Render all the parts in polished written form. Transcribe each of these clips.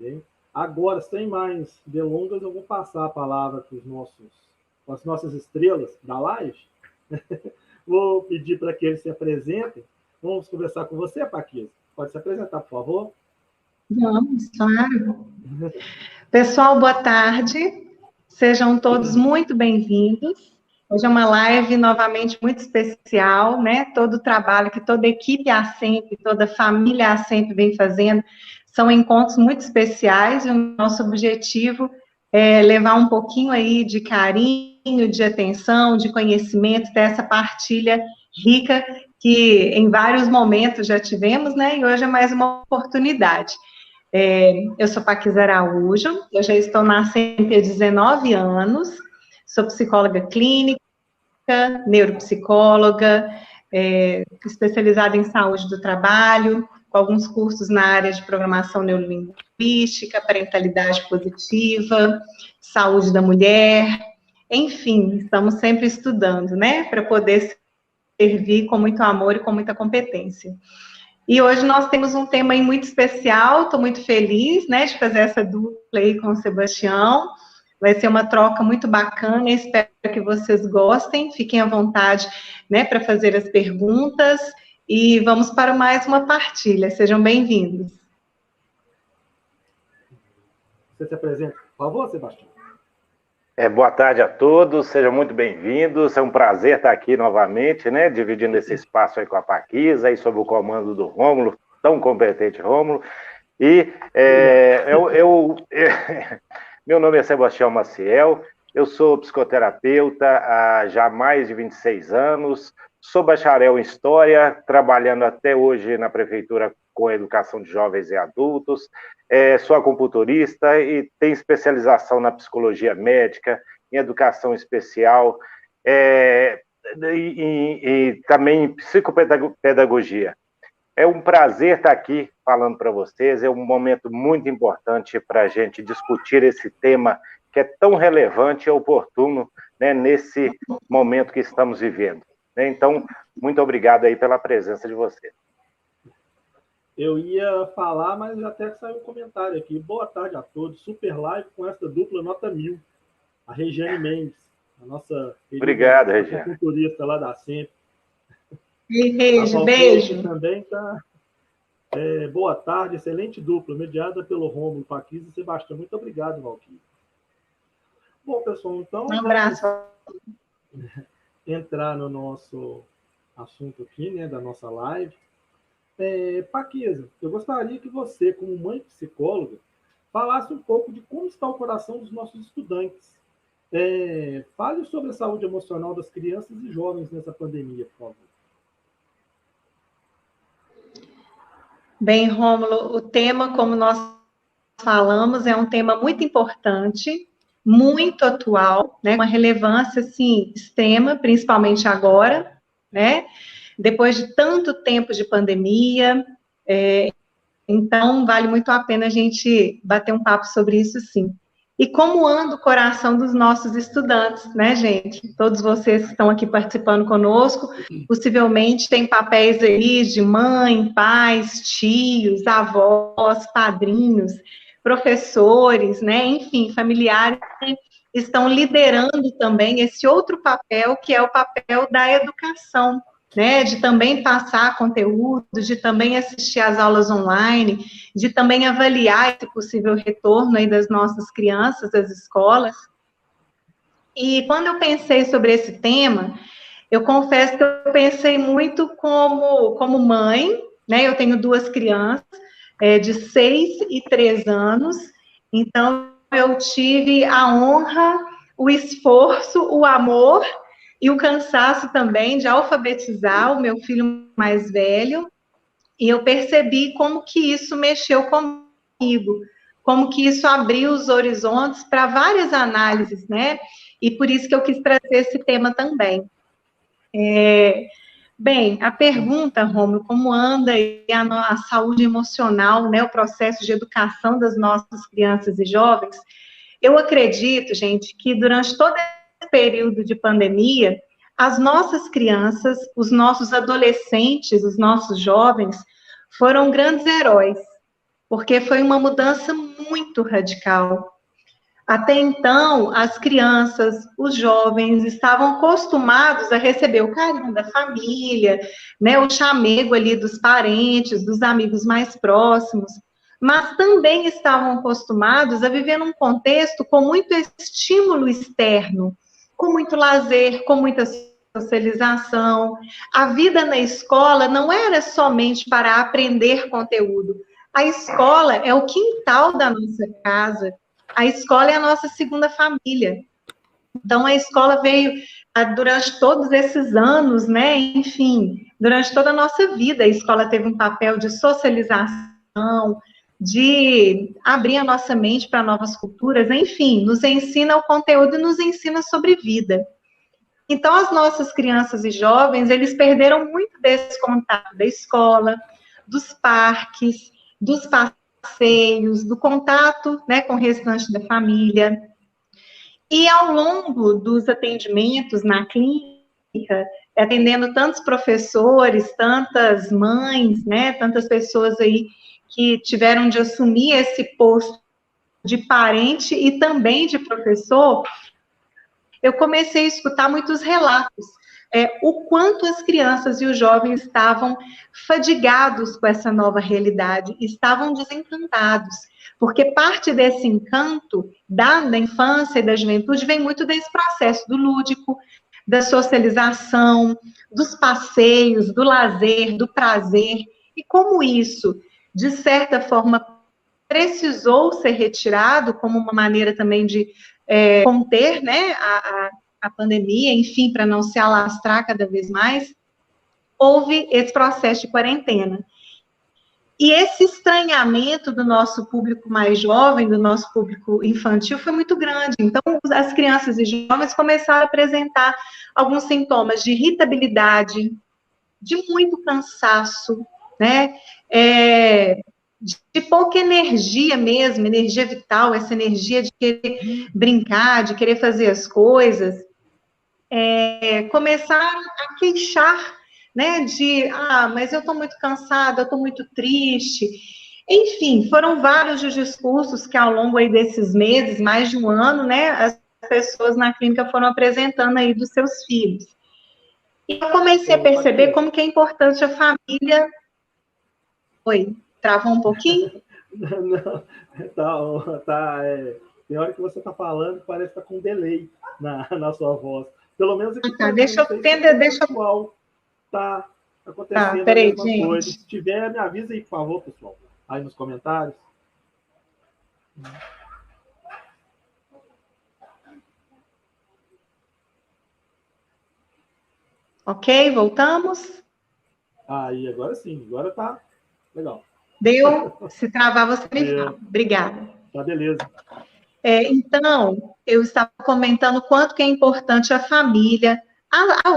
Bem, agora, sem mais delongas, eu vou passar a palavra para as nossas estrelas da live. Vou pedir para que eles se apresentem. Vamos conversar com você, Paquisa. Pode se apresentar, por favor? Vamos, claro. Pessoal, boa tarde. Sejam todos muito bem-vindos. Hoje é uma live novamente muito especial, né? Todo o trabalho que toda a equipe ASEMP, toda a família ASEMP vem fazendo, são encontros muito especiais e o nosso objetivo é levar um pouquinho aí de carinho, de atenção, de conhecimento, dessa partilha rica que em vários momentos já tivemos, né? E hoje é mais uma oportunidade. Eu sou Paquisa Araújo, eu já estou na ASEMP há 19 anos, sou psicóloga clínica, neuropsicóloga, especializada em saúde do trabalho, com alguns cursos na área de programação neurolinguística, parentalidade positiva, saúde da mulher, enfim, estamos sempre estudando, né, para poder servir com muito amor e com muita competência. E hoje nós temos um tema aí muito especial, estou muito feliz, né, de fazer essa dupla aí com o Sebastião. Vai ser uma troca muito bacana, espero que vocês gostem, fiquem à vontade, né, para fazer as perguntas, e vamos para mais uma partilha, sejam bem-vindos. Você se apresenta, por favor, Sebastião? Boa tarde a todos, sejam muito bem-vindos, é um prazer estar aqui novamente, né, dividindo esse espaço aí com a Paquisa, e sob o comando do Rômulo, tão competente Rômulo, e meu nome é Sebastião Maciel, eu sou psicoterapeuta há já mais de 26 anos, sou bacharel em História, trabalhando até hoje na Prefeitura com educação de jovens e adultos, sou acupunturista e tenho especialização na psicologia médica, em educação especial e também em psicopedagogia. É um prazer estar aqui falando para vocês, é um momento muito importante para a gente discutir esse tema que é tão relevante e oportuno, né, nesse momento que estamos vivendo. Então, muito obrigado aí pela presença de vocês. Eu ia falar, mas até que saiu um comentário aqui. Boa tarde a todos. Super live com essa dupla nota 1000. A Regiane Mendes, a nossa obrigado, Regiane, culturista lá da SEMP. Beijo. Também está. Boa tarde, excelente dupla, mediada pelo Rômulo, Paquisa e Sebastião. Muito obrigado, Valquíria. Bom, pessoal, então. Um abraço. Entrar no nosso assunto aqui, né, da nossa live. Paquisa, eu gostaria que você, como mãe psicóloga, falasse um pouco de como está o coração dos nossos estudantes. Fale sobre a saúde emocional das crianças e jovens nessa pandemia, por favor. Bem, Rômulo, o tema, como nós falamos, é um tema muito importante, muito atual, né, uma relevância, assim, extrema, principalmente agora, né, depois de tanto tempo de pandemia, então vale muito a pena a gente bater um papo sobre isso, sim. E como anda o coração dos nossos estudantes, né, gente? Todos vocês que estão aqui participando conosco, possivelmente têm papéis aí de mãe, pais, tios, avós, padrinhos, professores, né, enfim, familiares, estão liderando também esse outro papel, que é o papel da educação, né, de também passar conteúdo, de também assistir às aulas online, de também avaliar esse possível retorno aí das nossas crianças, das escolas. E quando eu pensei sobre esse tema, eu confesso que eu pensei muito como mãe, né, eu tenho duas crianças, de 6 e 3 anos, então eu tive a honra, o esforço, o amor e o cansaço também de alfabetizar o meu filho mais velho, e eu percebi como que isso mexeu comigo, como que isso abriu os horizontes para várias análises, né? E por isso que eu quis trazer esse tema também. Bem, a pergunta, Rômulo, como anda a saúde emocional, né, o processo de educação das nossas crianças e jovens? Eu acredito, gente, que durante todo esse período de pandemia, as nossas crianças, os nossos adolescentes, os nossos jovens, foram grandes heróis, porque foi uma mudança muito radical. Até então, as crianças, os jovens estavam acostumados a receber o carinho da família, né, o chamego ali dos parentes, dos amigos mais próximos, mas também estavam acostumados a viver num contexto com muito estímulo externo, com muito lazer, com muita socialização. A vida na escola não era somente para aprender conteúdo. A escola é o quintal da nossa casa. A escola é a nossa segunda família. Então, a escola veio durante todos esses anos, né? Enfim, durante toda a nossa vida, a escola teve um papel de socialização, de abrir a nossa mente para novas culturas, enfim, nos ensina o conteúdo e nos ensina sobre vida. Então, as nossas crianças e jovens, eles perderam muito desse contato da escola, dos parques, dos passeios, do contato, né, com o restante da família. E ao longo dos atendimentos na clínica, atendendo tantos professores, tantas mães, né, tantas pessoas aí que tiveram de assumir esse posto de parente e também de professor, eu comecei a escutar muitos relatos, o quanto as crianças e os jovens estavam fadigados com essa nova realidade, estavam desencantados, porque parte desse encanto da infância e da juventude vem muito desse processo do lúdico, da socialização, dos passeios, do lazer, do prazer, e como isso, de certa forma, precisou ser retirado como uma maneira também de conter, né, a pandemia, enfim, para não se alastrar cada vez mais, houve esse processo de quarentena. E esse estranhamento do nosso público mais jovem, do nosso público infantil, foi muito grande. Então, as crianças e jovens começaram a apresentar alguns sintomas de irritabilidade, de muito cansaço, né, de pouca energia mesmo, energia vital, essa energia de querer brincar, de querer fazer as coisas, começaram a queixar, né, mas eu estou muito cansada, eu estou muito triste. Enfim, foram vários os discursos que ao longo aí desses meses, mais de um ano, né, as pessoas na clínica foram apresentando aí dos seus filhos. E eu comecei a perceber como que é importante a família... Oi, travou um pouquinho? Não, tem hora que você está falando, parece que está com um delay na sua voz. Pelo menos aqui tá, deixa eu entender, deixa eu... Tá acontecendo a mesma coisa. Se tiver, me avisa aí, por favor, pessoal. Aí nos comentários. Ok, voltamos? Aí, agora sim, agora tá legal. Deu? Se travar, você me fala. Obrigada. Tá, beleza. Então, eu estava comentando o quanto que é importante a família,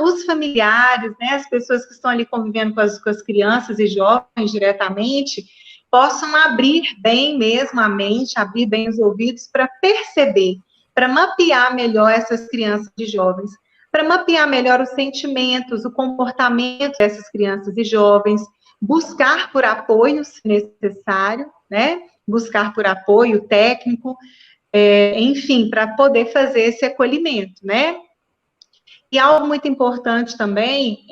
os familiares, né, as pessoas que estão ali convivendo com as crianças e jovens diretamente, possam abrir bem mesmo a mente, abrir bem os ouvidos para perceber, para mapear melhor essas crianças e jovens, para mapear melhor os sentimentos, o comportamento dessas crianças e jovens, buscar por apoio, se necessário, né, buscar por apoio técnico, enfim, para poder fazer esse acolhimento, né? E algo muito importante também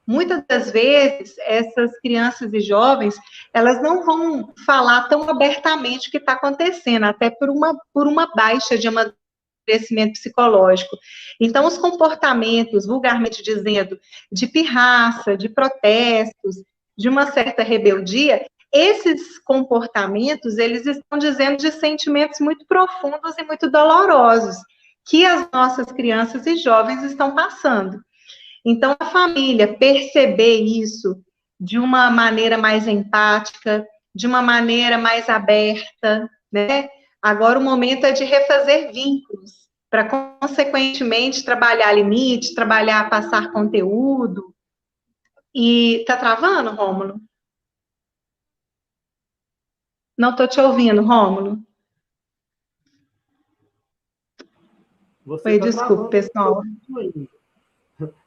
muitas das vezes, essas crianças e jovens, elas não vão falar tão abertamente o que está acontecendo, até por uma baixa de amadurecimento psicológico. Então, os comportamentos, vulgarmente dizendo, de pirraça, de protestos, de uma certa rebeldia, esses comportamentos, eles estão dizendo de sentimentos muito profundos e muito dolorosos, que as nossas crianças e jovens estão passando. Então, a família perceber isso de uma maneira mais empática, de uma maneira mais aberta, né? Agora o momento é de refazer vínculos, para, consequentemente, trabalhar limite, trabalhar passar conteúdo. E tá travando, Rômulo? Não estou te ouvindo, Rômulo. Oi, desculpa, pessoal.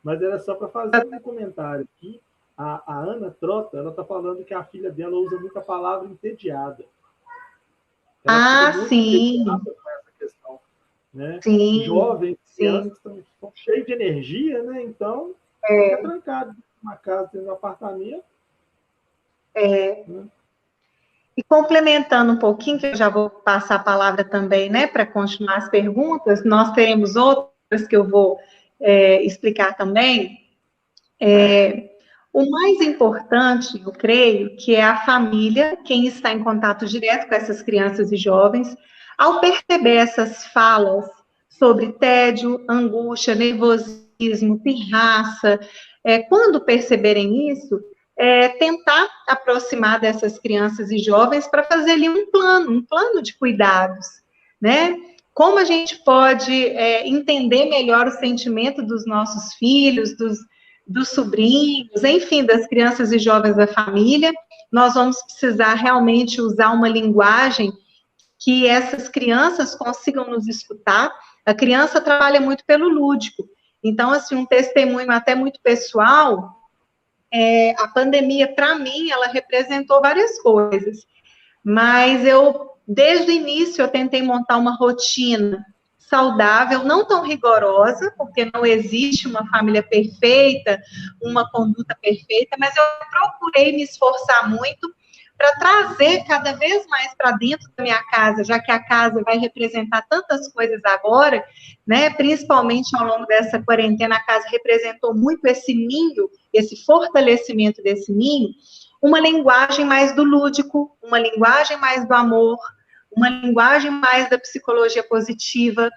Mas era só para fazer um comentário aqui, A Ana Trota, ela está falando que a filha dela usa muita palavra entediada. Ela fica muito Sim, entediada com essa questão, né? sim, Jovens, sim. crianças estão cheias de energia, né? Então, fica É, trancado numa casa, dentro de um apartamento. é. Né? E complementando um pouquinho, que eu já vou passar a palavra também, né, para continuar as perguntas, nós teremos outras que eu vou explicar também. O mais importante, eu creio, que é a família, quem está em contato direto com essas crianças e jovens, ao perceber essas falas sobre tédio, angústia, nervosismo, pirraça, quando perceberem isso, tentar aproximar dessas crianças e jovens para fazer ali um plano de cuidados, né? Como a gente pode entender melhor o sentimento dos nossos filhos, dos sobrinhos, enfim, das crianças e jovens da família. Nós vamos precisar realmente usar uma linguagem que essas crianças consigam nos escutar. A criança trabalha muito pelo lúdico. Então, assim, um testemunho até muito pessoal, a pandemia, para mim, ela representou várias coisas. Mas desde o início, eu tentei montar uma rotina saudável, não tão rigorosa, porque não existe uma família perfeita, uma conduta perfeita, mas eu procurei me esforçar muito para trazer cada vez mais para dentro da minha casa, já que a casa vai representar tantas coisas agora, né? Principalmente ao longo dessa quarentena, a casa representou muito esse ninho, esse fortalecimento desse ninho, uma linguagem mais do lúdico, uma linguagem mais do amor, uma linguagem mais da psicologia positiva,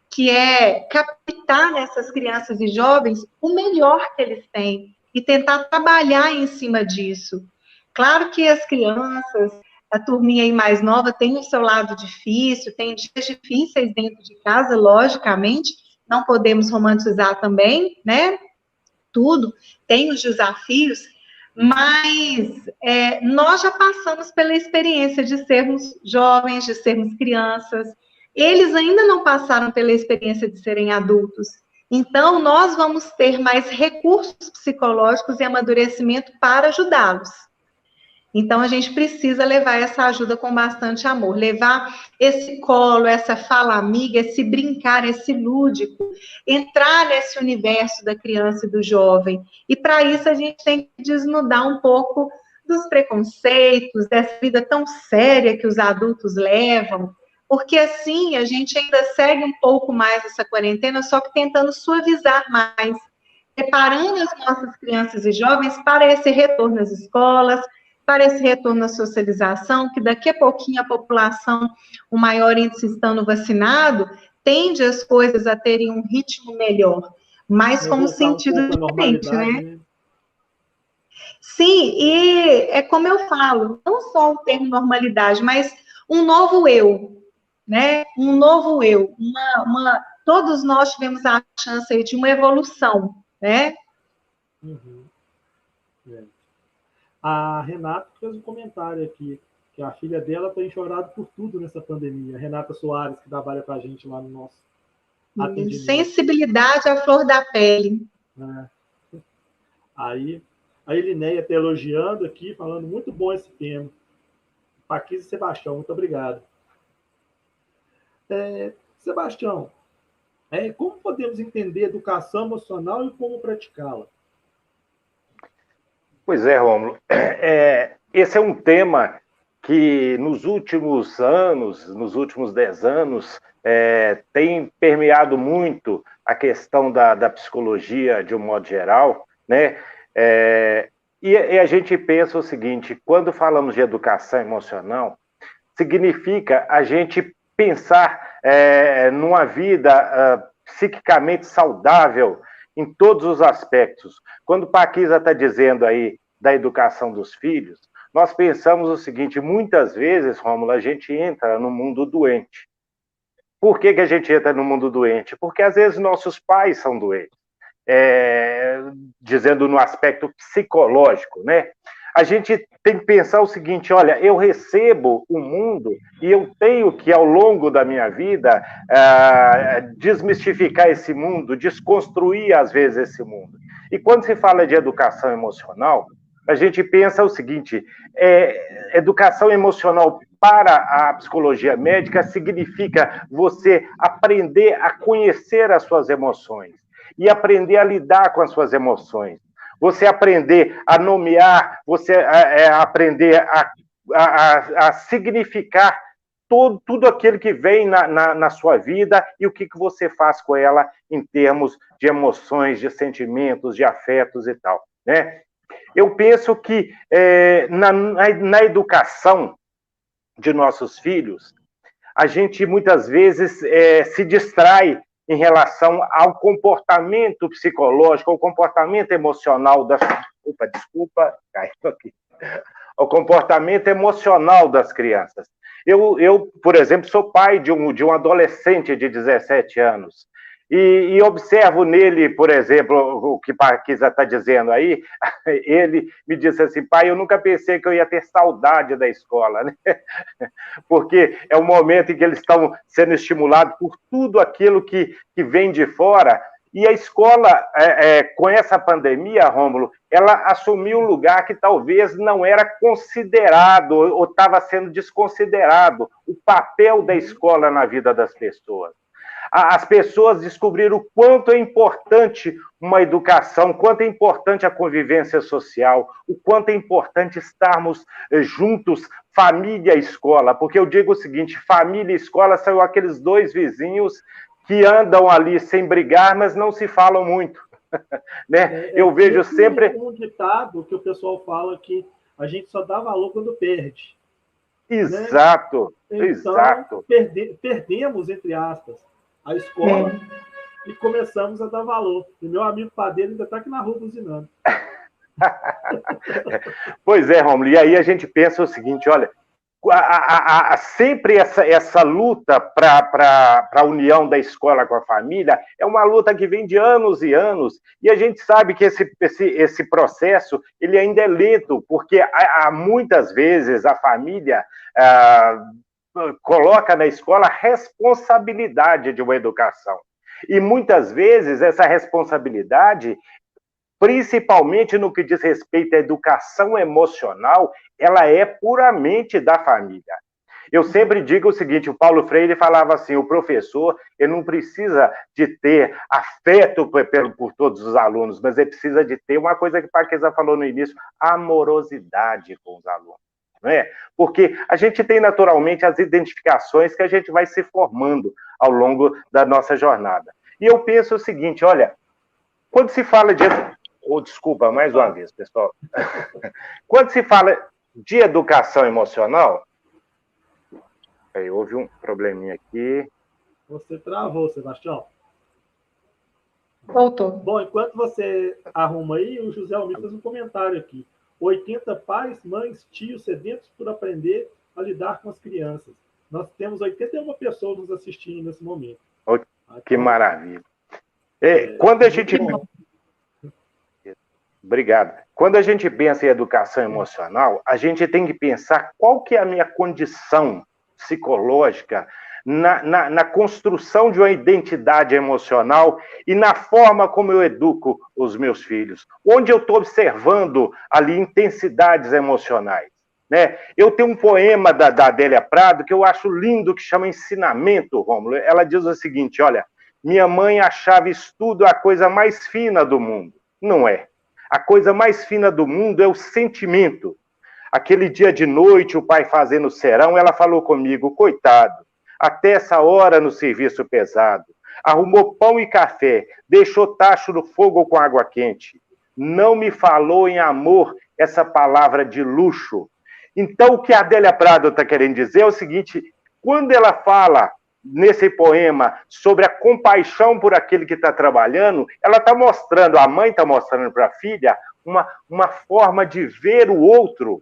que é captar nessas crianças e jovens o melhor que eles têm e tentar trabalhar em cima disso. Claro que as crianças, a turminha aí mais nova, tem o seu lado difícil, tem dias difíceis dentro de casa, logicamente, não podemos romantizar também, né? Tudo, tem os desafios, mas nós já passamos pela experiência de sermos jovens, de sermos crianças. Eles ainda não passaram pela experiência de serem adultos. Então, nós vamos ter mais recursos psicológicos e amadurecimento para ajudá-los. Então, a gente precisa levar essa ajuda com bastante amor, levar esse colo, essa fala amiga, esse brincar, esse lúdico, entrar nesse universo da criança e do jovem. E para isso, a gente tem que desnudar um pouco dos preconceitos, dessa vida tão séria que os adultos levam, porque assim a gente ainda segue um pouco mais essa quarentena, só que tentando suavizar mais, preparando as nossas crianças e jovens para esse retorno às escolas, para esse retorno à socialização, que daqui a pouquinho a população, o maior índice estando vacinado, tende as coisas a terem um ritmo melhor, mas com um sentido diferente, né? Sim, e é como eu falo, não só o termo normalidade, mas um novo eu, né? Um novo eu, todos nós tivemos a chance aí de uma evolução, né? Uhum. A Renata fez um comentário aqui, que a filha dela tem chorado por tudo nessa pandemia. A Renata Soares, que trabalha com a gente lá no nosso atendimento. Sensibilidade à flor da pele. Aí, a Elinéia está elogiando aqui, falando muito bom esse tema. Paquisa e Sebastião, muito obrigado. Sebastião, como podemos entender educação emocional e como praticá-la? Pois é, Rômulo. Esse é um tema que nos últimos anos, nos últimos 10 anos, tem permeado muito a questão da psicologia de um modo geral, né? E a gente pensa o seguinte, quando falamos de educação emocional, significa a gente pensar numa vida psiquicamente saudável em todos os aspectos. Quando Paquisa está dizendo aí da educação dos filhos, nós pensamos o seguinte, muitas vezes, Rômulo, a gente entra no mundo doente. Por que a gente entra no mundo doente? Porque às vezes nossos pais são doentes, dizendo no aspecto psicológico, né? A gente tem que pensar o seguinte, olha, eu recebo o mundo e eu tenho que, ao longo da minha vida, desmistificar esse mundo, desconstruir, às vezes, esse mundo. E quando se fala de educação emocional, a gente pensa o seguinte: educação emocional para a psicologia médica significa você aprender a conhecer as suas emoções e aprender a lidar com as suas emoções. Você aprender a nomear, você aprender a significar tudo aquilo que vem na sua vida e o que você faz com ela em termos de emoções, de sentimentos, de afetos e tal, né? Eu penso que na educação de nossos filhos, a gente muitas vezes se distrai em relação ao comportamento psicológico, ao comportamento emocional das... Opa, desculpa, caiu aqui. Ao comportamento emocional das crianças. Eu, por exemplo, sou pai de um adolescente de 17 anos. E observo nele, por exemplo, o que Paquisa está dizendo aí, ele me disse assim: pai, eu nunca pensei que eu ia ter saudade da escola, né? Porque é um momento em que eles estão sendo estimulados por tudo aquilo que vem de fora, e a escola, com essa pandemia, Rômulo, ela assumiu um lugar que talvez não era considerado, ou estava sendo desconsiderado, o papel da escola na vida das pessoas. As pessoas descobriram o quanto é importante uma educação, o quanto é importante a convivência social, o quanto é importante estarmos juntos, família e escola, porque eu digo o seguinte: família e escola são aqueles dois vizinhos que andam ali sem brigar, mas não se falam muito, né? Eu vejo sempre um ditado que o pessoal fala que a gente só dá valor quando perde. Exato, né? Então, exato. Perdemos, entre aspas, a escola e começamos a dar valor. E meu amigo padeiro ainda está aqui na rua buzinando. Pois é, Rômulo, e aí a gente pensa o seguinte: olha, sempre essa luta para a união da escola com a família é uma luta que vem de anos e anos, e a gente sabe que esse processo ele ainda é lento, porque muitas vezes a família coloca na escola a responsabilidade de uma educação, e muitas vezes essa responsabilidade, principalmente no que diz respeito à educação emocional, ela é puramente da família. Eu sempre digo o seguinte: o Paulo Freire falava assim: o professor ele não precisa de ter afeto por todos os alunos, mas ele precisa de ter uma coisa que Paquesa falou no início: amorosidade com os alunos. Não é? Porque a gente tem naturalmente as identificações que a gente vai se formando ao longo da nossa jornada. E eu penso o seguinte: olha, quando se fala de... desculpa, mais uma vez, pessoal. Quando se fala de educação emocional... Aí, houve um probleminha aqui. Você travou, Sebastião. Voltou. Bom, enquanto você arruma aí, o José Almir fez um comentário aqui. 80 pais, mães, tios sedentos por aprender a lidar com as crianças. Nós temos 81 pessoas nos assistindo nesse momento. Que maravilha. Quando a gente... Obrigado. Quando a gente pensa em educação emocional, a gente tem que pensar qual que é a minha condição psicológica na construção de uma identidade emocional e na forma como eu educo os meus filhos. Onde eu estou observando ali intensidades emocionais, né? Eu tenho um poema da Adélia Prado que eu acho lindo, que chama Ensinamento, Rômulo. Ela diz o seguinte: olha, minha mãe achava estudo a coisa mais fina do mundo. Não é. A coisa mais fina do mundo é o sentimento. Aquele dia de noite, o pai fazendo serão, ela falou comigo: coitado, até essa hora no serviço pesado, arrumou pão e café, deixou tacho no fogo com água quente, não me falou em amor essa palavra de luxo. Então, o que a Adélia Prado está querendo dizer é o seguinte: quando ela fala nesse poema sobre a compaixão por aquele que está trabalhando, ela está mostrando, a mãe está mostrando para a filha uma forma de ver o outro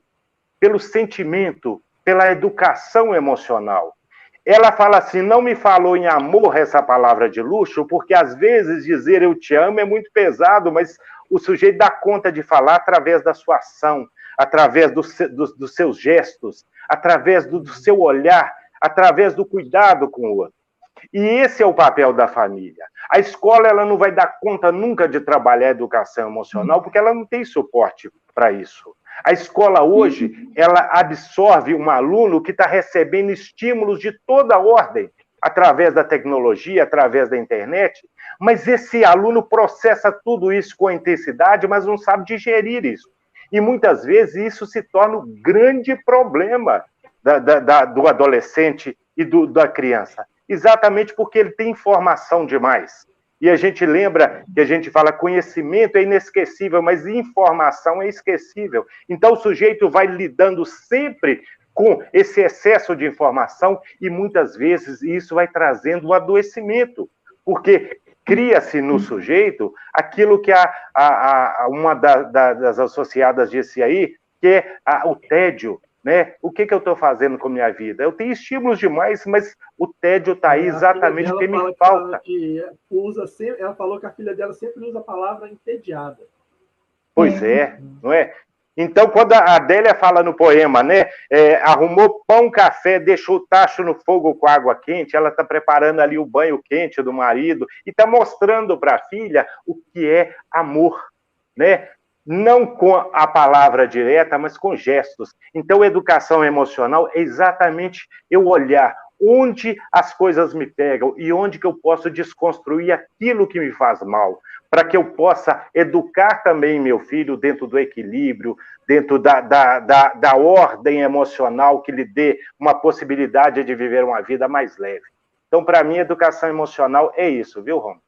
pelo sentimento, pela educação emocional. Ela fala assim: não me falou em amor essa palavra de luxo, porque às vezes dizer eu te amo é muito pesado, mas o sujeito dá conta de falar através da sua ação, através dos seus gestos, através do seu olhar, através do cuidado com o outro. E esse é o papel da família. A escola ela não vai dar conta nunca de trabalhar a educação emocional, porque ela não tem suporte para isso. A escola hoje, ela absorve um aluno que está recebendo estímulos de toda ordem, através da tecnologia, através da internet, mas esse aluno processa tudo isso com intensidade, mas não sabe digerir isso. E muitas vezes isso se torna um grande problema do adolescente e da criança, exatamente porque ele tem informação demais. E a gente lembra que a gente fala conhecimento é inesquecível, mas informação é esquecível. Então o sujeito vai lidando sempre com esse excesso de informação e muitas vezes isso vai trazendo um adoecimento, porque cria-se no sujeito aquilo que uma das associadas disse aí, que é o tédio, né? O que eu estou fazendo com a minha vida? Eu tenho estímulos demais, mas o tédio está aí exatamente porque me falta. Ela falou que a filha dela sempre usa a palavra entediada. Pois é, não é? Então, quando a Adélia fala no poema, né, arrumou pão, café, deixou o tacho no fogo com água quente, ela está preparando ali o banho quente do marido e está mostrando para a filha o que é amor, né? Não com a palavra direta, mas com gestos. Então, educação emocional é exatamente eu olhar onde as coisas me pegam e onde que eu posso desconstruir aquilo que me faz mal, para que eu possa educar também meu filho dentro do equilíbrio, dentro da ordem emocional que lhe dê uma possibilidade de viver uma vida mais leve. Então, para mim, educação emocional é isso, viu, Rômulo?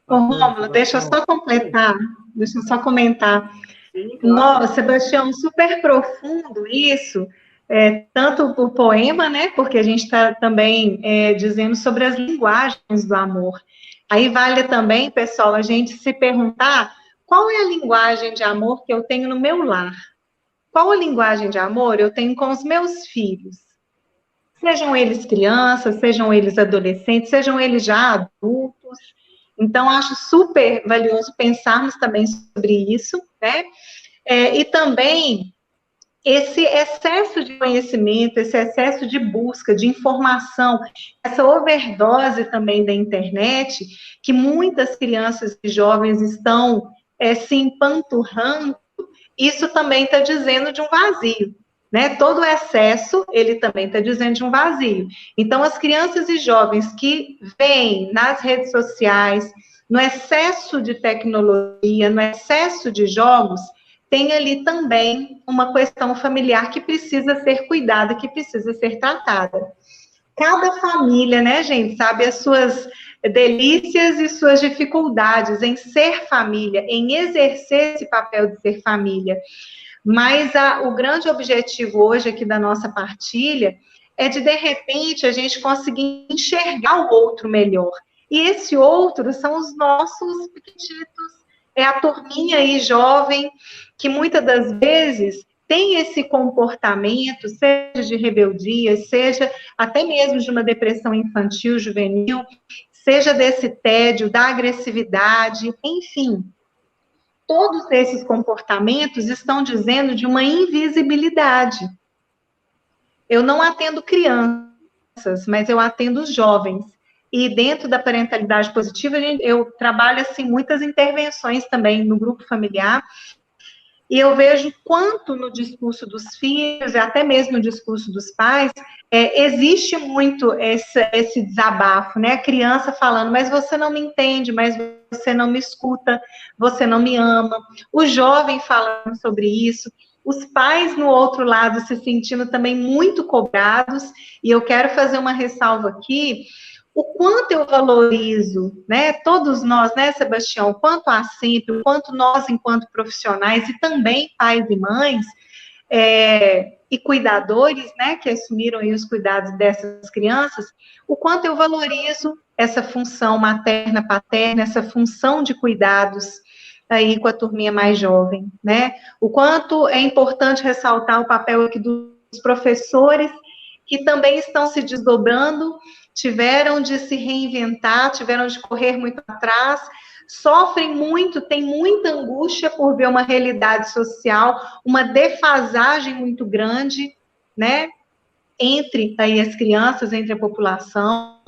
Ô, Rômulo, deixa eu só completar, deixa eu só comentar. Sim, claro. Nossa, Sebastião, super profundo isso, tanto o poema, né, porque a gente está também dizendo sobre as linguagens do amor. Aí vale também, pessoal, a gente se perguntar qual é a linguagem de amor que eu tenho no meu lar? Qual a linguagem de amor eu tenho com os meus filhos? Sejam eles crianças, sejam eles adolescentes, sejam eles já adultos. Então, acho super valioso pensarmos também sobre isso, né? E também esse excesso de conhecimento, esse excesso de busca, de informação, essa overdose também da internet, que muitas crianças e jovens estão se empanturrando, isso também está dizendo de um vazio, né? Todo o excesso, ele também está dizendo de um vazio. Então, as crianças e jovens que veem nas redes sociais, no excesso de tecnologia, no excesso de jogos, tem ali também uma questão familiar que precisa ser cuidada, que precisa ser tratada. Cada família, né, gente, sabe as suas delícias e suas dificuldades em ser família, em exercer esse papel de ser família. Mas o grande objetivo hoje aqui da nossa partilha é de repente, a gente conseguir enxergar o outro melhor. E esse outro são os nossos pequenitos, é a turminha aí jovem, que muitas das vezes tem esse comportamento, seja de rebeldia, seja até mesmo de uma depressão infantil, juvenil, seja desse tédio, da agressividade, enfim. Todos esses comportamentos estão dizendo de uma invisibilidade. Eu não atendo crianças, mas eu atendo os jovens. E dentro da parentalidade positiva, eu trabalho assim muitas intervenções também no grupo familiar. E eu vejo quanto no discurso dos filhos, e até mesmo no discurso dos pais, existe muito esse desabafo, né? A criança falando, mas você não me entende, mas você não me escuta, você não me ama. O jovem falando sobre isso. Os pais, no outro lado, se sentindo também muito cobrados. E eu quero fazer uma ressalva aqui. O quanto eu valorizo, né, todos nós, né, Sebastião, o quanto há sempre, o quanto nós, enquanto profissionais, e também pais e mães, e cuidadores, né, que assumiram aí os cuidados dessas crianças, o quanto eu valorizo essa função materna, paterna, essa função de cuidados aí com a turminha mais jovem, né, o quanto é importante ressaltar o papel aqui dos professores, que também estão se desdobrando, tiveram de se reinventar, tiveram de correr muito atrás, sofrem muito, têm muita angústia por ver uma realidade social, uma defasagem muito grande, né? entre aí as crianças, entre a população.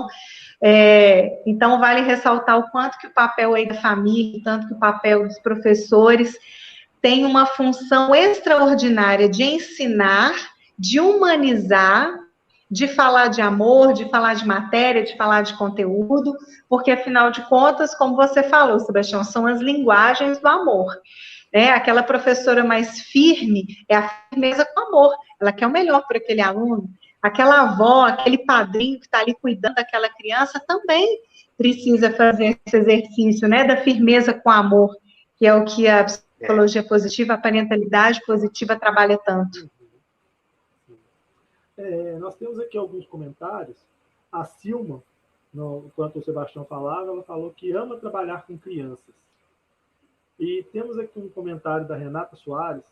Então, vale ressaltar o quanto que o papel aí da família, tanto que o papel dos professores tem uma função extraordinária de ensinar, de humanizar, de falar de amor, de falar de matéria, de falar de conteúdo, porque, afinal de contas, como você falou, Sebastião, são as linguagens do amor. Aquela professora mais firme é a firmeza com amor, ela quer o melhor para aquele aluno. Aquela avó, aquele padrinho que está ali cuidando daquela criança também precisa fazer esse exercício, da firmeza com amor, que é o que a psicologia positiva, a parentalidade positiva trabalha tanto. Nós temos aqui alguns comentários. A Silma, enquanto o Sebastião falava, ela falou que ama trabalhar com crianças. E temos aqui um comentário da Renata Soares.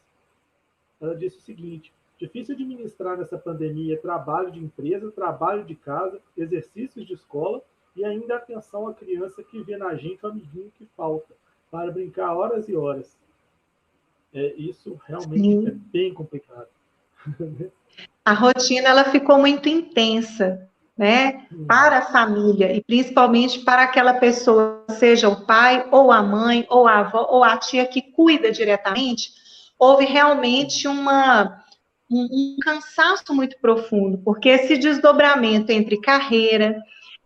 Ela disse o seguinte: difícil administrar nessa pandemia trabalho de empresa, trabalho de casa, exercícios de escola e ainda atenção à criança que vê na gente o amiguinho que falta, para brincar horas e horas. Isso realmente é bem complicado. A rotina ela ficou muito intensa, para a família, e principalmente para aquela pessoa, seja o pai, ou a mãe, ou a avó, ou a tia que cuida diretamente. Houve realmente um cansaço muito profundo, porque esse desdobramento entre carreira,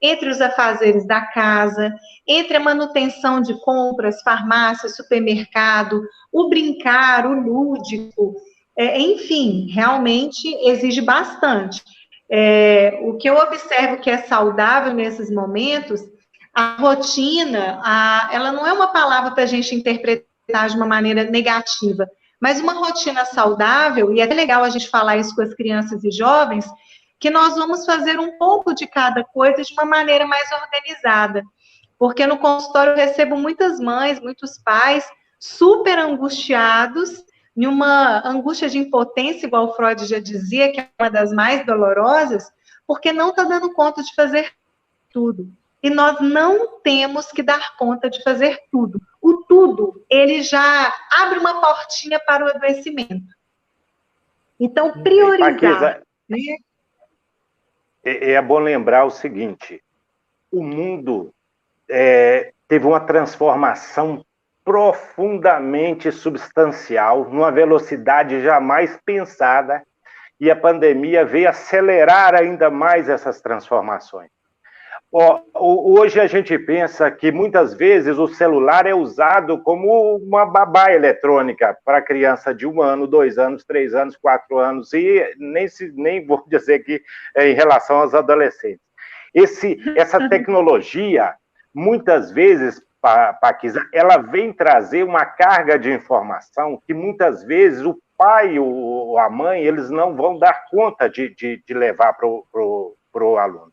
entre os afazeres da casa, entre a manutenção de compras, farmácia, supermercado, o brincar, o lúdico, enfim, realmente exige bastante. O que eu observo que é saudável nesses momentos, a rotina, ela não é uma palavra para a gente interpretar de uma maneira negativa, mas uma rotina saudável, e é legal a gente falar isso com as crianças e jovens, que nós vamos fazer um pouco de cada coisa de uma maneira mais organizada. Porque no consultório eu recebo muitas mães, muitos pais, super angustiados, em uma angústia de impotência, igual o Freud já dizia, que é uma das mais dolorosas, porque não está dando conta de fazer tudo. E nós não temos que dar conta de fazer tudo. O tudo, ele já abre uma portinha para o adoecimento. Então, priorizar. É bom lembrar o seguinte: o mundo teve uma transformação profundamente substancial, numa velocidade jamais pensada, e a pandemia veio acelerar ainda mais essas transformações. Hoje a gente pensa que muitas vezes o celular é usado como uma babá eletrônica para criança de 1 ano, 2 anos, 3 anos, 4 anos, e nem vou dizer que em relação aos adolescentes. Essa tecnologia, muitas vezes, Paquisa, ela vem trazer uma carga de informação que muitas vezes o pai ou a mãe, eles não vão dar conta de levar para o aluno,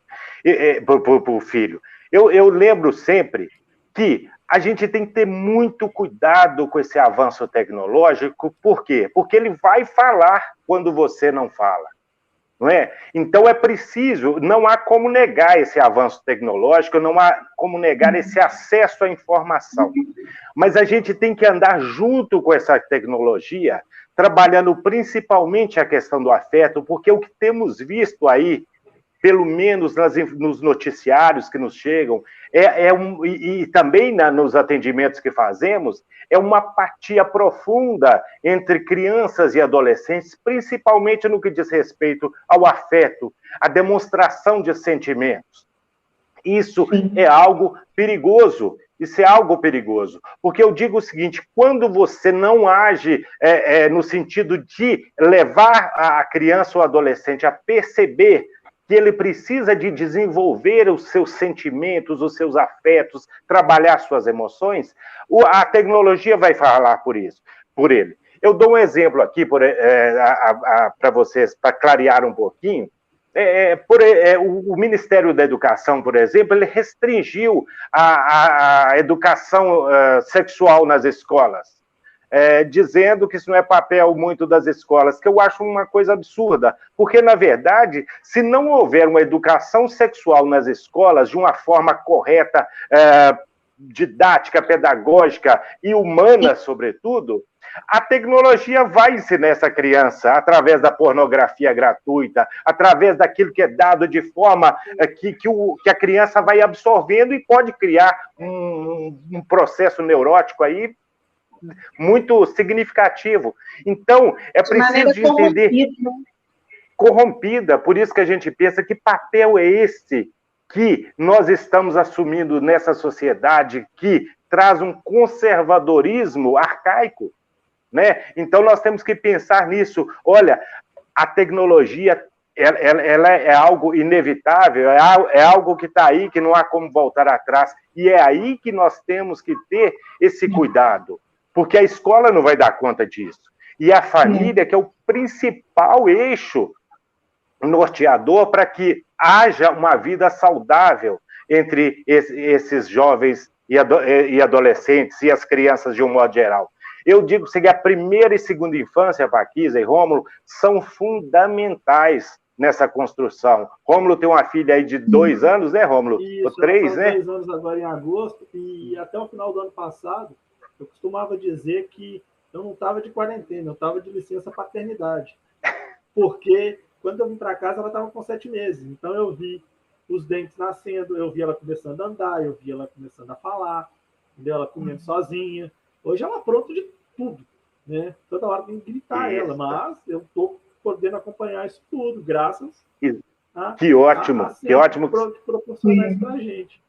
para o filho. Eu lembro sempre que a gente tem que ter muito cuidado com esse avanço tecnológico. Por quê? Porque ele vai falar quando você não fala. Não é? Então é preciso, não há como negar esse avanço tecnológico, não há como negar esse acesso à informação. Mas a gente tem que andar junto com essa tecnologia, trabalhando principalmente a questão do afeto, porque o que temos visto aí, pelo menos nos noticiários que nos chegam, e também nos atendimentos que fazemos, é uma apatia profunda entre crianças e adolescentes, principalmente no que diz respeito ao afeto, à demonstração de sentimentos. Isso é algo perigoso. Isso é algo perigoso, porque eu digo o seguinte: quando você não age no sentido de levar a criança ou adolescente a perceber que ele precisa de desenvolver os seus sentimentos, os seus afetos, trabalhar suas emoções, a tecnologia vai falar por ele. Eu dou um exemplo aqui para vocês, para clarear um pouquinho. O Ministério da Educação, por exemplo, ele restringiu a educação sexual nas escolas, dizendo que isso não é papel muito das escolas, que eu acho uma coisa absurda, porque, na verdade, se não houver uma educação sexual nas escolas de uma forma correta, didática, pedagógica e humana, sobretudo, a tecnologia vai ensinar essa criança através da pornografia gratuita, através daquilo que é dado de forma que a criança vai absorvendo e pode criar um processo neurótico aí muito significativo. Então, é preciso de entender... Corrompida, por isso que a gente pensa que papel é esse que nós estamos assumindo nessa sociedade que traz um conservadorismo arcaico, né? Então nós temos que pensar nisso. Olha, a tecnologia ela é algo inevitável, é algo que está aí, que não há como voltar atrás, e é aí que nós temos que ter esse cuidado, porque a escola não vai dar conta disso, e a família que é o principal eixo norteador para que haja uma vida saudável entre esses jovens e adolescentes e as crianças de um modo geral. Eu digo que a primeira e segunda infância, Paquisa e Rômulo, são fundamentais nessa construção. Rômulo tem uma filha aí de 2 anos, né, Rômulo? Isso, 3, né? 2 anos agora em agosto, e até o final do ano passado, eu costumava dizer que eu não estava de quarentena, eu estava de licença paternidade. Porque quando eu vim para casa, ela estava com 7 meses. Então, eu vi os dentes nascendo, eu vi ela começando a andar, eu vi ela começando a falar, entendeu? Ela comendo sozinha. Hoje ela pronta de tudo, né? Toda hora tem que gritar ela, mas eu estou podendo acompanhar isso tudo, graças a... Que ótimo, que ótimo. Proporcionar isso para a gente.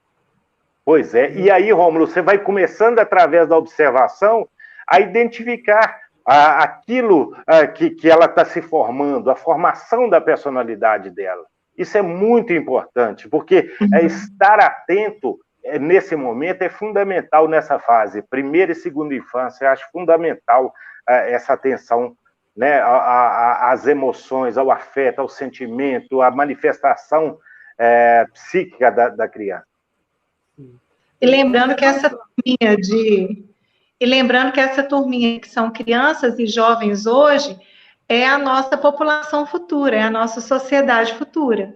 Pois é. E aí, Rômulo, você vai começando, através da observação, a identificar aquilo que ela está se formando, a formação da personalidade dela. Isso é muito importante, porque estar atento nesse momento é fundamental nessa fase, primeira e segunda infância. Eu acho fundamental essa atenção, né, às emoções, ao afeto, ao sentimento, à manifestação psíquica da criança. E lembrando que essa turminha que são crianças e jovens hoje é a nossa população futura, é a nossa sociedade futura,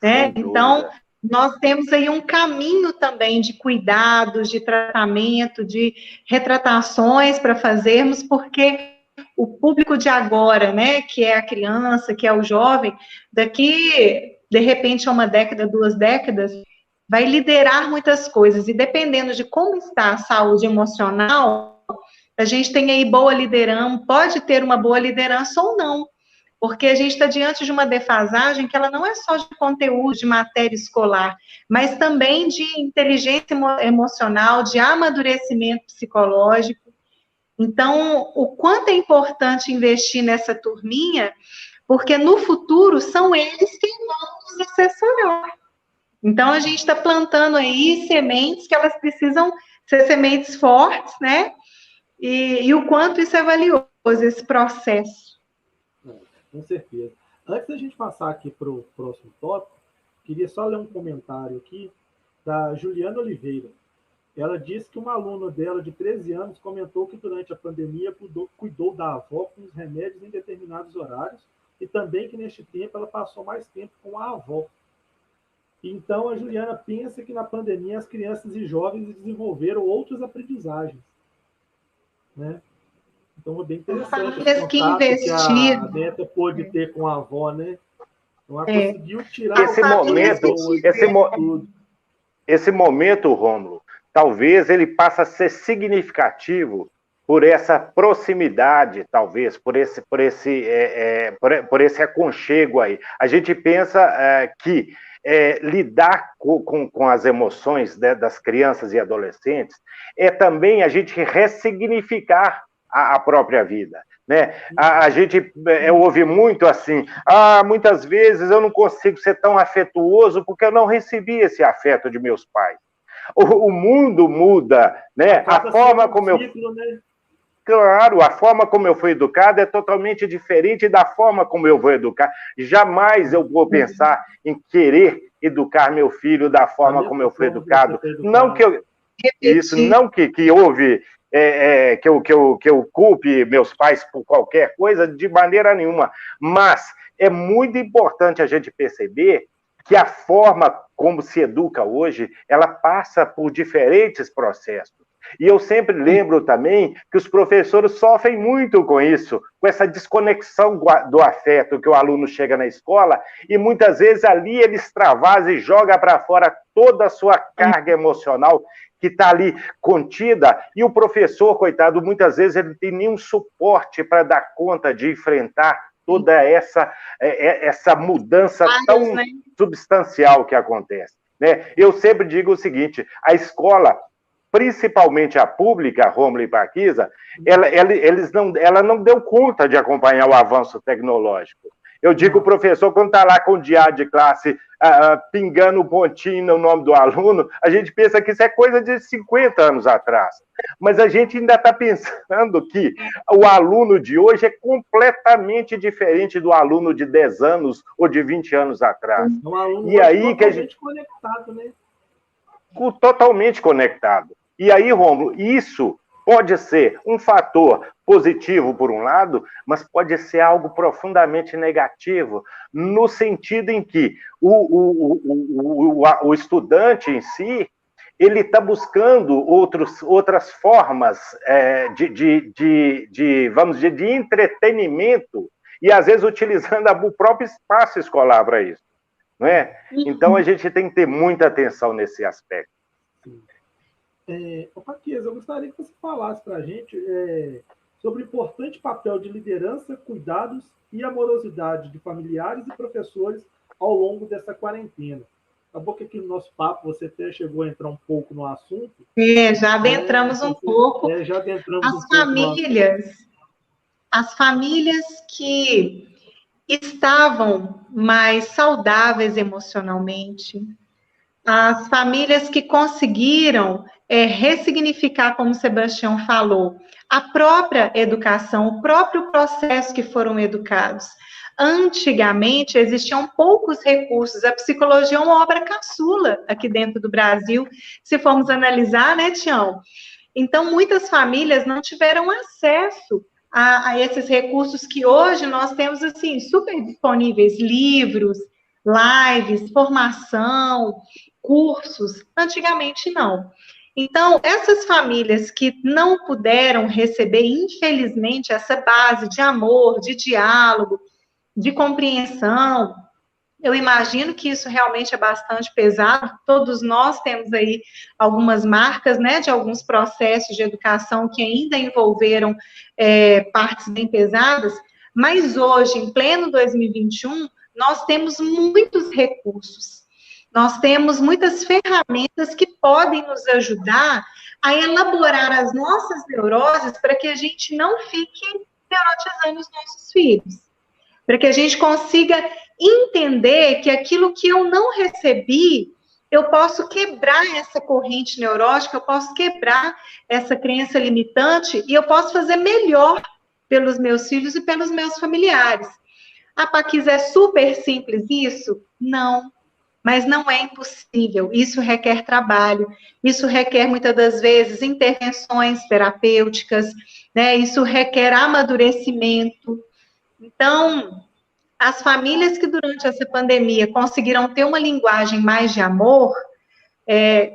né? Então, nós temos aí um caminho também de cuidados, de tratamento, de retratações para fazermos, porque o público de agora, né, que é a criança, que é o jovem, daqui, de repente, a 1 década, 2 décadas, vai liderar muitas coisas, e dependendo de como está a saúde emocional, a gente tem aí boa liderança, pode ter uma boa liderança ou não, porque a gente está diante de uma defasagem que ela não é só de conteúdo, de matéria escolar, mas também de inteligência emocional, de amadurecimento psicológico. Então, o quanto é importante investir nessa turminha, porque no futuro são eles quem vão nos assessorar. Então, a gente está plantando aí sementes que elas precisam ser sementes fortes, né? E o quanto isso é valioso, esse processo. Com certeza. Antes da gente passar aqui para o próximo tópico, queria só ler um comentário aqui da Juliana Oliveira. Ela disse que uma aluna dela de 13 anos comentou que durante a pandemia cuidou da avó com os remédios em determinados horários e também que neste tempo ela passou mais tempo com a avó. Então, a Juliana pensa que na pandemia as crianças e jovens desenvolveram outras aprendizagens, né? Então, é bem interessante esse contato que a neta pôde ter com a avó, né? Então, ela conseguiu tirar esse momento, Rômulo, talvez ele passe a ser significativo por essa proximidade, talvez, por esse aconchego aí. A gente pensa que lidar com as emoções das crianças e adolescentes é também a gente ressignificar a própria vida, né? A gente ouve muito assim, muitas vezes eu não consigo ser tão afetuoso porque eu não recebi esse afeto de meus pais. O mundo muda, né? A forma como Claro, a forma como eu fui educado é totalmente diferente da forma como eu vou educar. Jamais eu vou pensar em querer educar meu filho da forma como eu fui educado. Não que eu... Isso, não que houve... que eu culpe meus pais por qualquer coisa, de maneira nenhuma. Mas é muito importante a gente perceber que a forma como se educa hoje, ela passa por diferentes processos. E eu sempre lembro também que os professores sofrem muito com isso, com essa desconexão do afeto, que o aluno chega na escola e muitas vezes ali ele extravasa e joga para fora toda a sua carga emocional que está ali contida, e o professor, coitado, muitas vezes ele não tem nenhum suporte para dar conta de enfrentar toda essa mudança tão substancial que acontece, né? Eu sempre digo o seguinte, a escola, principalmente a pública, Rômulo e Paquisa, ela não deu conta de acompanhar o avanço tecnológico. Eu digo, o professor, quando está lá com o diário de classe, pingando um pontinho no nome do aluno, a gente pensa que isso é coisa de 50 anos atrás. Mas a gente ainda está pensando que o aluno de hoje é completamente diferente do aluno de 10 anos ou de 20 anos atrás. Um aluno e aí que a gente conectado, né? Totalmente conectado. E aí, Rômulo, isso pode ser um fator positivo, por um lado, mas pode ser algo profundamente negativo, no sentido em que o estudante em si, ele está buscando outras formas vamos dizer, de entretenimento, e às vezes utilizando o próprio espaço escolar para isso, não é? Então a gente tem que ter muita atenção nesse aspecto. Paquisa, eu gostaria que você falasse para a gente sobre o importante papel de liderança, cuidados e amorosidade de familiares e professores ao longo dessa quarentena. Acabou que aqui no nosso papo você até chegou a entrar um pouco no assunto. Já adentramos um pouco. Já adentramos As famílias que estavam mais saudáveis emocionalmente, as famílias que conseguiram ressignificar, como o Sebastião falou, a própria educação, o próprio processo que foram educados. Antigamente, existiam poucos recursos. A psicologia é uma obra caçula aqui dentro do Brasil, se formos analisar, né, Tião? Então, muitas famílias não tiveram acesso a esses recursos que hoje nós temos, assim, super disponíveis, livros, lives, formação, cursos. Antigamente, não. Então, essas famílias que não puderam receber, infelizmente, essa base de amor, de diálogo, de compreensão, eu imagino que isso realmente é bastante pesado. Todos nós temos aí algumas marcas, né, de alguns processos de educação que ainda envolveram partes bem pesadas, mas hoje, em pleno 2021, nós temos muitos recursos. Nós temos muitas ferramentas que podem nos ajudar a elaborar as nossas neuroses para que a gente não fique neurotizando os nossos filhos. Para que a gente consiga entender que aquilo que eu não recebi, eu posso quebrar essa corrente neurótica, eu posso quebrar essa crença limitante e eu posso fazer melhor pelos meus filhos e pelos meus familiares. Paquisa, é super simples isso? Não. Mas não é impossível, isso requer trabalho, isso requer, muitas das vezes, intervenções terapêuticas, né? Isso requer amadurecimento. Então, as famílias que durante essa pandemia conseguiram ter uma linguagem mais de amor,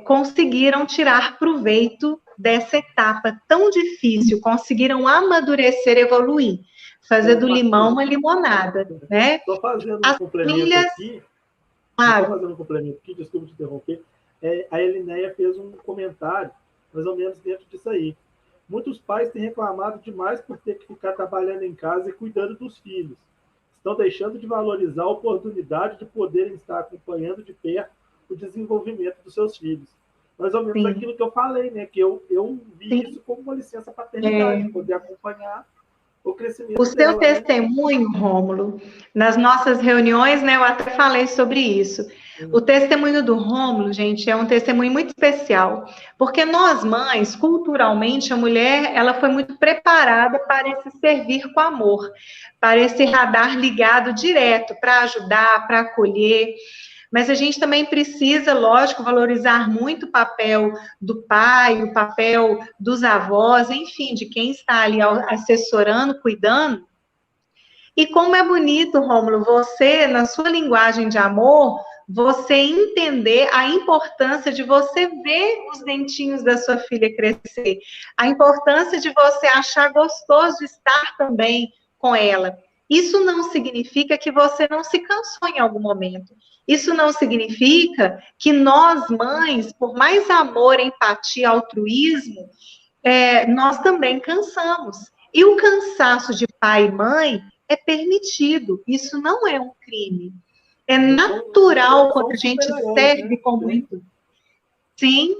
conseguiram tirar proveito dessa etapa tão difícil, conseguiram amadurecer, evoluir, fazer do limão uma limonada, né? Estou fazendo um complemento aqui. Estou fazendo um complemento aqui, desculpa te interromper. A Elinéia fez um comentário, mais ou menos dentro disso aí. Muitos pais têm reclamado demais por ter que ficar trabalhando em casa e cuidando dos filhos. Estão deixando de valorizar a oportunidade de poderem estar acompanhando de perto o desenvolvimento dos seus filhos. Mais ou menos aquilo que eu falei, né? Que eu vi isso como uma licença paternidade, poder acompanhar o crescimento o seu testemunho, Rômulo, nas nossas reuniões, né, eu até falei sobre isso. O testemunho do Rômulo, gente, é um testemunho muito especial, porque nós mães, culturalmente, a mulher, ela foi muito preparada para esse servir com amor, para esse radar ligado direto, para ajudar, para acolher. Mas a gente também precisa, lógico, valorizar muito o papel do pai, o papel dos avós, enfim, de quem está ali assessorando, cuidando. E como é bonito, Rômulo, você, na sua linguagem de amor, você entender a importância de você ver os dentinhos da sua filha crescer, a importância de você achar gostoso estar também com ela. Isso não significa que você não se cansou em algum momento. Isso não significa que nós, mães, por mais amor, empatia, altruísmo, nós também cansamos. E o cansaço de pai e mãe é permitido. Isso não é um crime. É natural quando a gente serve com muito... Sim,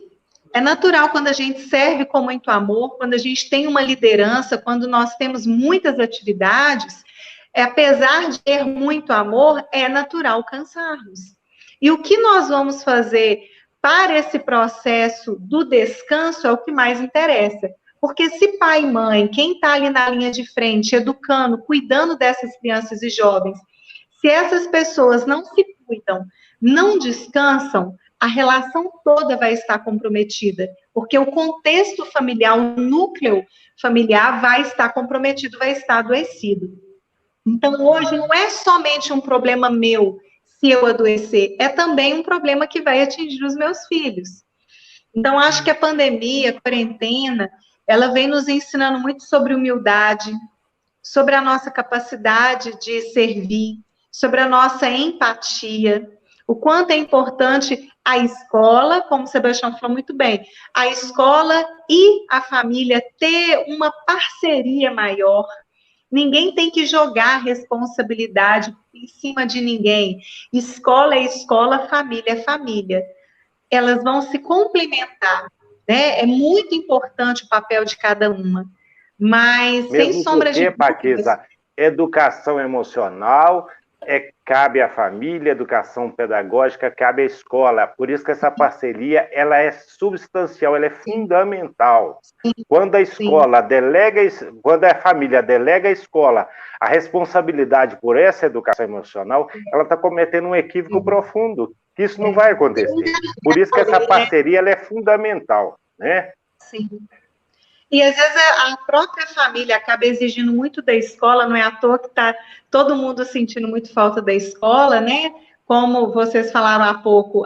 é natural quando a gente serve com muito amor, quando a gente tem uma liderança, quando nós temos muitas atividades, apesar de ter muito amor, é natural cansarmos. E o que nós vamos fazer para esse processo do descanso é o que mais interessa. Porque se pai e mãe, quem está ali na linha de frente, educando, cuidando dessas crianças e jovens, se essas pessoas não se cuidam, não descansam, a relação toda vai estar comprometida, porque o contexto familiar, o núcleo familiar vai estar comprometido, vai estar adoecido. Então, hoje não é somente um problema meu se eu adoecer, é também um problema que vai atingir os meus filhos. Então, acho que a pandemia, a quarentena, ela vem nos ensinando muito sobre humildade, sobre a nossa capacidade de servir, sobre a nossa empatia, o quanto é importante a escola, como o Sebastião falou muito bem, a escola e a família ter uma parceria maior. Ninguém tem que jogar responsabilidade em cima de ninguém. Escola é escola, família é família. Elas vão se complementar, né? É muito importante o papel de cada uma. Mas, mesmo sem sombra de porque, Paquisa, educação emocional cabe à família, educação pedagógica cabe à escola. Por isso que essa parceria ela é substancial, ela é fundamental. Quando a escola delega, quando a família delega à escola a responsabilidade por essa educação emocional, ela está cometendo um equívoco profundo, que isso não vai acontecer. Por isso que essa parceria ela é fundamental, né? Sim. E às vezes a própria família acaba exigindo muito da escola, não é à toa que está todo mundo sentindo muito falta da escola, né? Como vocês falaram há pouco,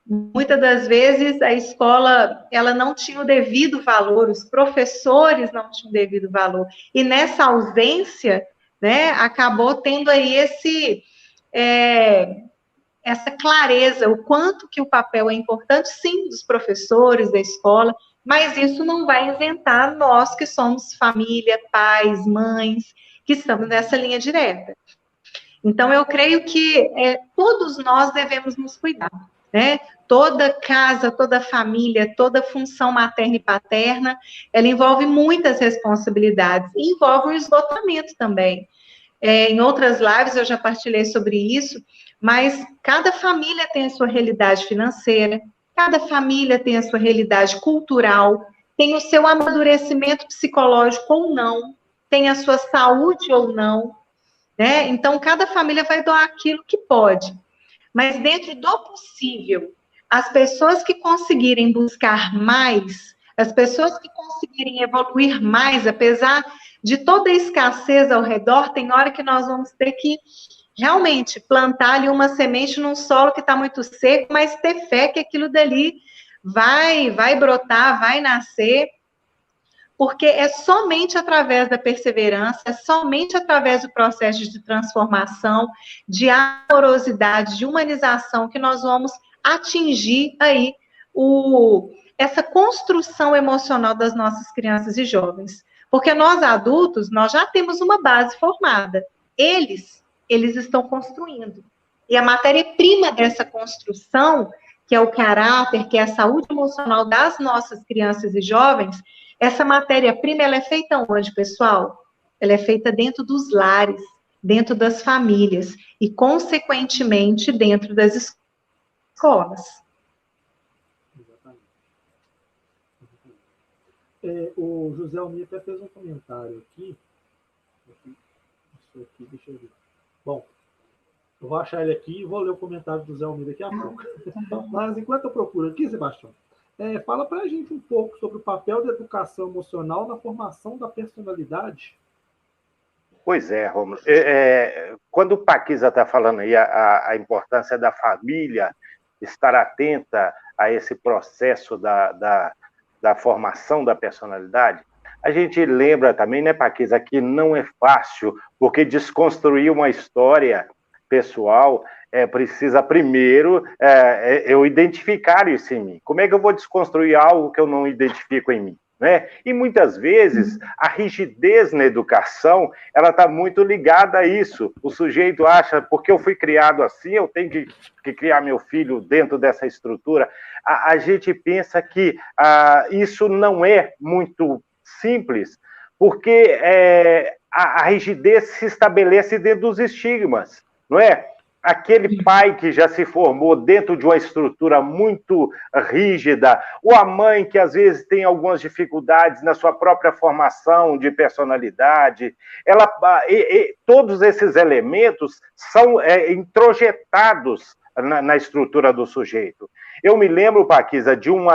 muitas das vezes a escola ela não tinha o devido valor, os professores não tinham o devido valor. E nessa ausência, né, acabou tendo aí essa clareza, o quanto que o papel é importante, sim, dos professores, da escola, mas isso não vai isentar nós que somos família, pais, mães, que estamos nessa linha direta. Então, eu creio que todos nós devemos nos cuidar, né? Toda casa, toda família, toda função materna e paterna, ela envolve muitas responsabilidades, e envolve o esgotamento também. Em outras lives eu já partilhei sobre isso, mas cada família tem a sua realidade financeira, cada família tem a sua realidade cultural, tem o seu amadurecimento psicológico ou não, tem a sua saúde ou não, né? Então, cada família vai doar aquilo que pode. Mas dentro do possível, as pessoas que conseguirem buscar mais, as pessoas que conseguirem evoluir mais, apesar de toda a escassez ao redor, tem hora que nós vamos ter que realmente plantar ali uma semente num solo que está muito seco, mas ter fé que aquilo dali vai brotar, vai nascer, porque é somente através da perseverança, é somente através do processo de transformação, de amorosidade, de humanização, que nós vamos atingir aí essa construção emocional das nossas crianças e jovens. Porque nós adultos, nós já temos uma base formada. Eles estão construindo. E a matéria-prima dessa construção, que é o caráter, que é a saúde emocional das nossas crianças e jovens, essa matéria-prima, ela é feita onde, pessoal? Ela é feita dentro dos lares, dentro das famílias e, consequentemente, dentro das escolas. O José Almir até fez um comentário aqui. Isso aqui, deixa eu ver. Bom, eu vou achar ele aqui e vou ler o comentário do José Almir daqui a pouco. Mas enquanto eu procuro aqui, Sebastião, fala para a gente um pouco sobre o papel da educação emocional na formação da personalidade. Pois é, Rômulo. Quando o Paquisa está falando aí a importância da família estar atenta a esse processo da formação da personalidade, a gente lembra também, né, Paquisa, que não é fácil, porque desconstruir uma história pessoal precisa primeiro eu identificar isso em mim. Como é que eu vou desconstruir algo que eu não identifico em mim? Né? E muitas vezes a rigidez na educação ela está muito ligada a isso. O sujeito acha, porque eu fui criado assim, eu tenho que criar meu filho dentro dessa estrutura. A gente pensa que isso não é muito simples, porque a rigidez se estabelece dentro dos estigmas, não é? Aquele pai que já se formou dentro de uma estrutura muito rígida, ou a mãe que às vezes tem algumas dificuldades na sua própria formação de personalidade, todos esses elementos são introjetados na estrutura do sujeito. Eu me lembro, Paquisa, de um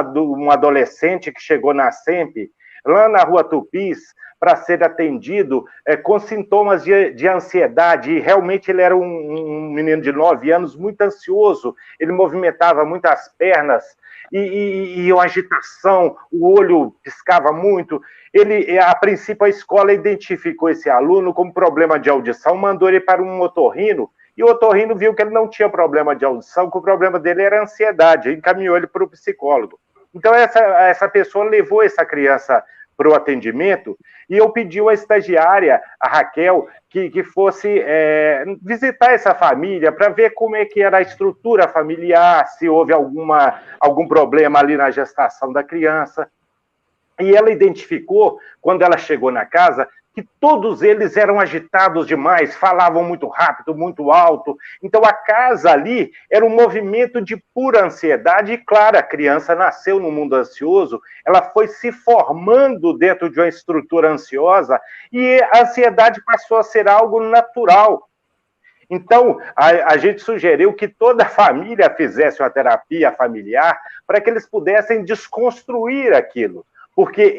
adolescente que chegou na SEMP, lá na Rua Tupis, para ser atendido com sintomas de ansiedade, e realmente ele era um menino de 9 anos muito ansioso, ele movimentava muito as pernas, e uma agitação, o olho piscava muito. A princípio, a escola identificou esse aluno com problema de audição, mandou ele para um otorrino, e o otorrino viu que ele não tinha problema de audição, que o problema dele era ansiedade, encaminhou ele para o psicólogo. Então, essa pessoa levou essa criança para o atendimento, e eu pedi à estagiária, a Raquel, que fosse visitar essa família para ver como é que era a estrutura familiar, se houve algum problema ali na gestação da criança. E ela identificou, quando ela chegou na casa, que todos eles eram agitados demais, falavam muito rápido, muito alto. Então, a casa ali era um movimento de pura ansiedade. E, claro, a criança nasceu no mundo ansioso, ela foi se formando dentro de uma estrutura ansiosa e a ansiedade passou a ser algo natural. Então, a gente sugeriu que toda a família fizesse uma terapia familiar para que eles pudessem desconstruir aquilo. Porque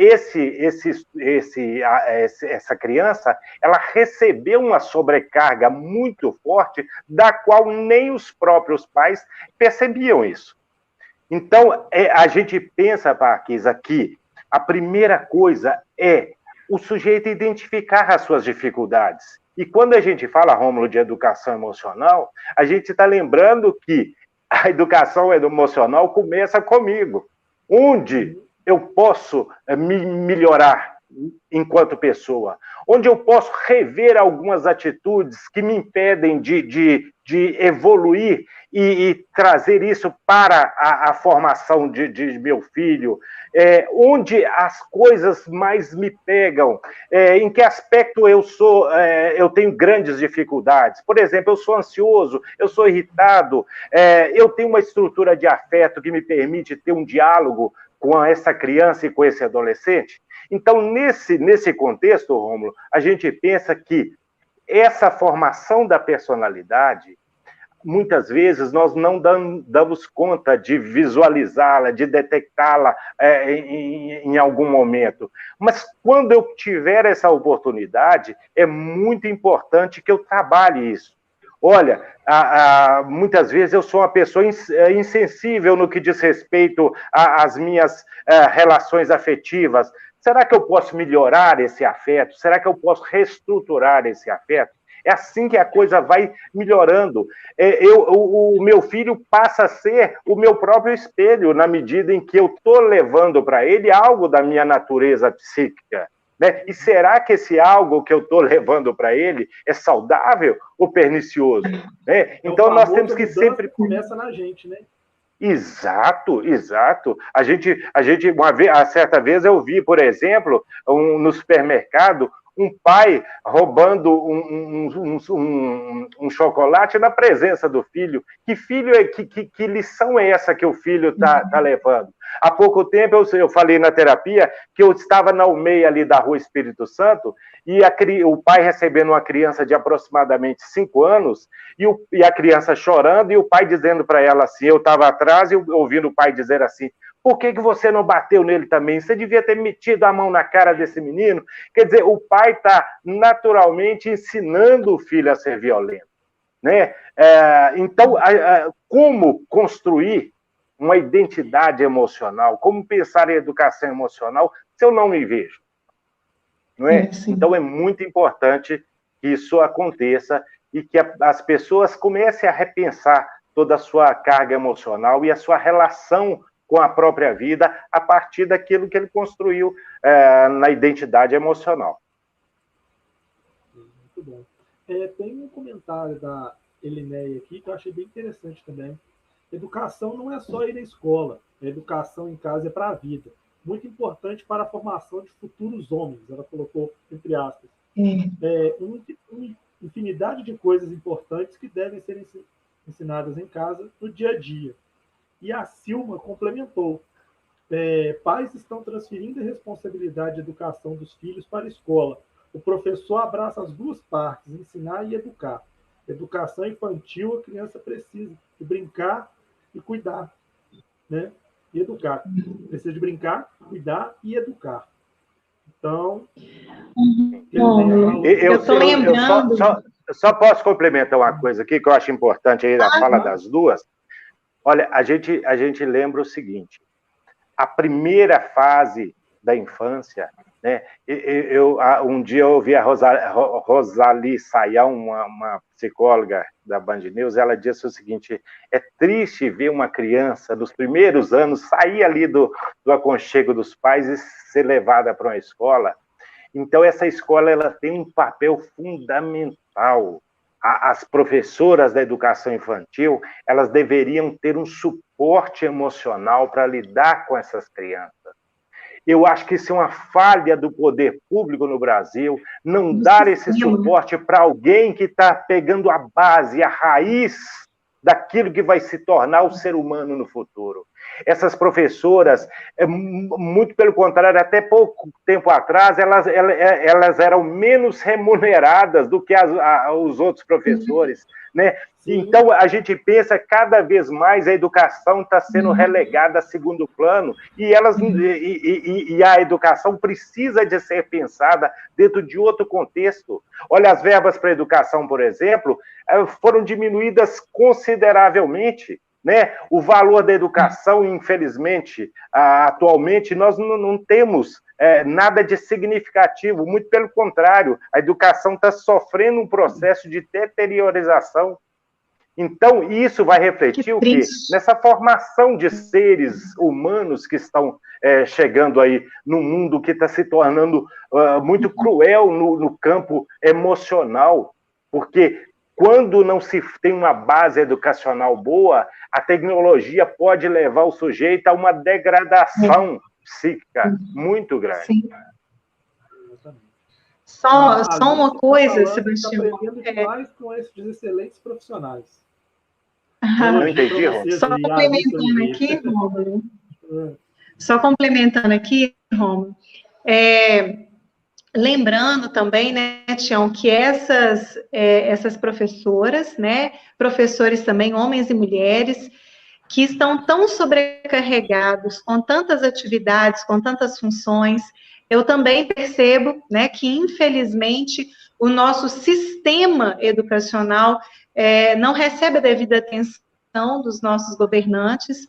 essa criança, ela recebeu uma sobrecarga muito forte, da qual nem os próprios pais percebiam isso. Então, a gente pensa, Paquisa, que a primeira coisa é o sujeito identificar as suas dificuldades. E quando a gente fala, Rômulo, de educação emocional, a gente está lembrando que a educação emocional começa comigo, onde eu posso me melhorar enquanto pessoa, onde eu posso rever algumas atitudes que me impedem de evoluir e trazer isso para a formação de meu filho, onde as coisas mais me pegam, em que aspecto eu tenho grandes dificuldades. Por exemplo, eu sou ansioso, eu sou irritado, eu tenho uma estrutura de afeto que me permite ter um diálogo com essa criança e com esse adolescente. Então, nesse contexto, Rômulo, a gente pensa que essa formação da personalidade, muitas vezes nós não damos conta de visualizá-la, de detectá-la em algum momento. Mas quando eu tiver essa oportunidade, é muito importante que eu trabalhe isso. Olha, muitas vezes eu sou uma pessoa insensível no que diz respeito às minhas relações afetivas. Será que eu posso melhorar esse afeto? Será que eu posso reestruturar esse afeto? É assim que a coisa vai melhorando. O meu filho passa a ser o meu próprio espelho, na medida em que eu estou levando para ele algo da minha natureza psíquica. Né? E será que esse algo que eu estou levando para ele é saudável ou pernicioso? Né? Então, nós temos que sempre... Começa na gente, né? Exato. A certa vez eu vi, por exemplo, no supermercado, um pai roubando um chocolate na presença do filho. Que lição é essa que o filho está levando? Há pouco tempo eu falei na terapia que eu estava na almeia ali da Rua Espírito Santo e o pai recebendo uma criança de aproximadamente 5 anos e a criança chorando e o pai dizendo para ela assim, eu estava atrás e ouvindo o pai dizer assim, Por que você não bateu nele também? Você devia ter metido a mão na cara desse menino. Quer dizer, o pai está naturalmente ensinando o filho a ser violento, né? Então, como construir uma identidade emocional? Como pensar em educação emocional se eu não me vejo? Não é? Então, é muito importante que isso aconteça e que as pessoas comecem a repensar toda a sua carga emocional e a sua relação com a própria vida a partir daquilo que ele construiu na identidade emocional. Muito bom. Tem um comentário da Elinéia aqui que eu achei bem interessante também. Educação não é só ir à escola, a educação em casa é para a vida. Muito importante para a formação de futuros homens, ela colocou entre aspas. Uma infinidade de coisas importantes que devem ser ensinadas em casa no dia a dia. E a Silma complementou. Pais estão transferindo a responsabilidade de educação dos filhos para a escola. O professor abraça as duas partes, ensinar e educar. Educação infantil, a criança precisa de brincar e cuidar, né? E educar. Precisa de brincar, cuidar e educar. Então, eu estou lembrando. Eu só posso complementar uma coisa aqui que eu acho importante aí na fala das duas. Olha, a gente lembra o seguinte: a primeira fase da infância, né? Um dia eu ouvi a Rosali Sayão, uma psicóloga da Band News, ela disse o seguinte: é triste ver uma criança nos primeiros anos sair ali do aconchego dos pais e ser levada para uma escola. Então, essa escola ela tem um papel fundamental. As professoras da educação infantil, elas deveriam ter um suporte emocional para lidar com essas crianças. Eu acho que isso é uma falha do poder público no Brasil, não dar esse suporte para alguém que está pegando a base, a raiz daquilo que vai se tornar o ser humano no futuro. Essas professoras, muito pelo contrário, até pouco tempo atrás, elas eram menos remuneradas do que os outros professores, né? Então, a gente pensa cada vez mais a educação está sendo relegada a segundo plano e a educação precisa de ser pensada dentro de outro contexto. Olha, as verbas para a educação, por exemplo, foram diminuídas consideravelmente, né? O valor da educação, infelizmente, atualmente, nós não temos nada de significativo, muito pelo contrário, a educação está sofrendo um processo de deteriorização. Então, isso vai refletir o quê? Nessa formação de seres humanos que estão chegando aí no mundo que está se tornando muito cruel no campo emocional, porque quando não se tem uma base educacional boa, a tecnologia pode levar o sujeito a uma degradação psíquica muito grande. Sim. Só uma coisa, Sebastião. Aprendendo demais com esses excelentes profissionais. Não entendi, Rômulo. Só complementando aqui, Rômulo. Lembrando também, né, Tião, que essas professoras, né, professores também, homens e mulheres, que estão tão sobrecarregados com tantas atividades, com tantas funções, eu também percebo, né, que infelizmente o nosso sistema educacional não recebe a devida atenção dos nossos governantes,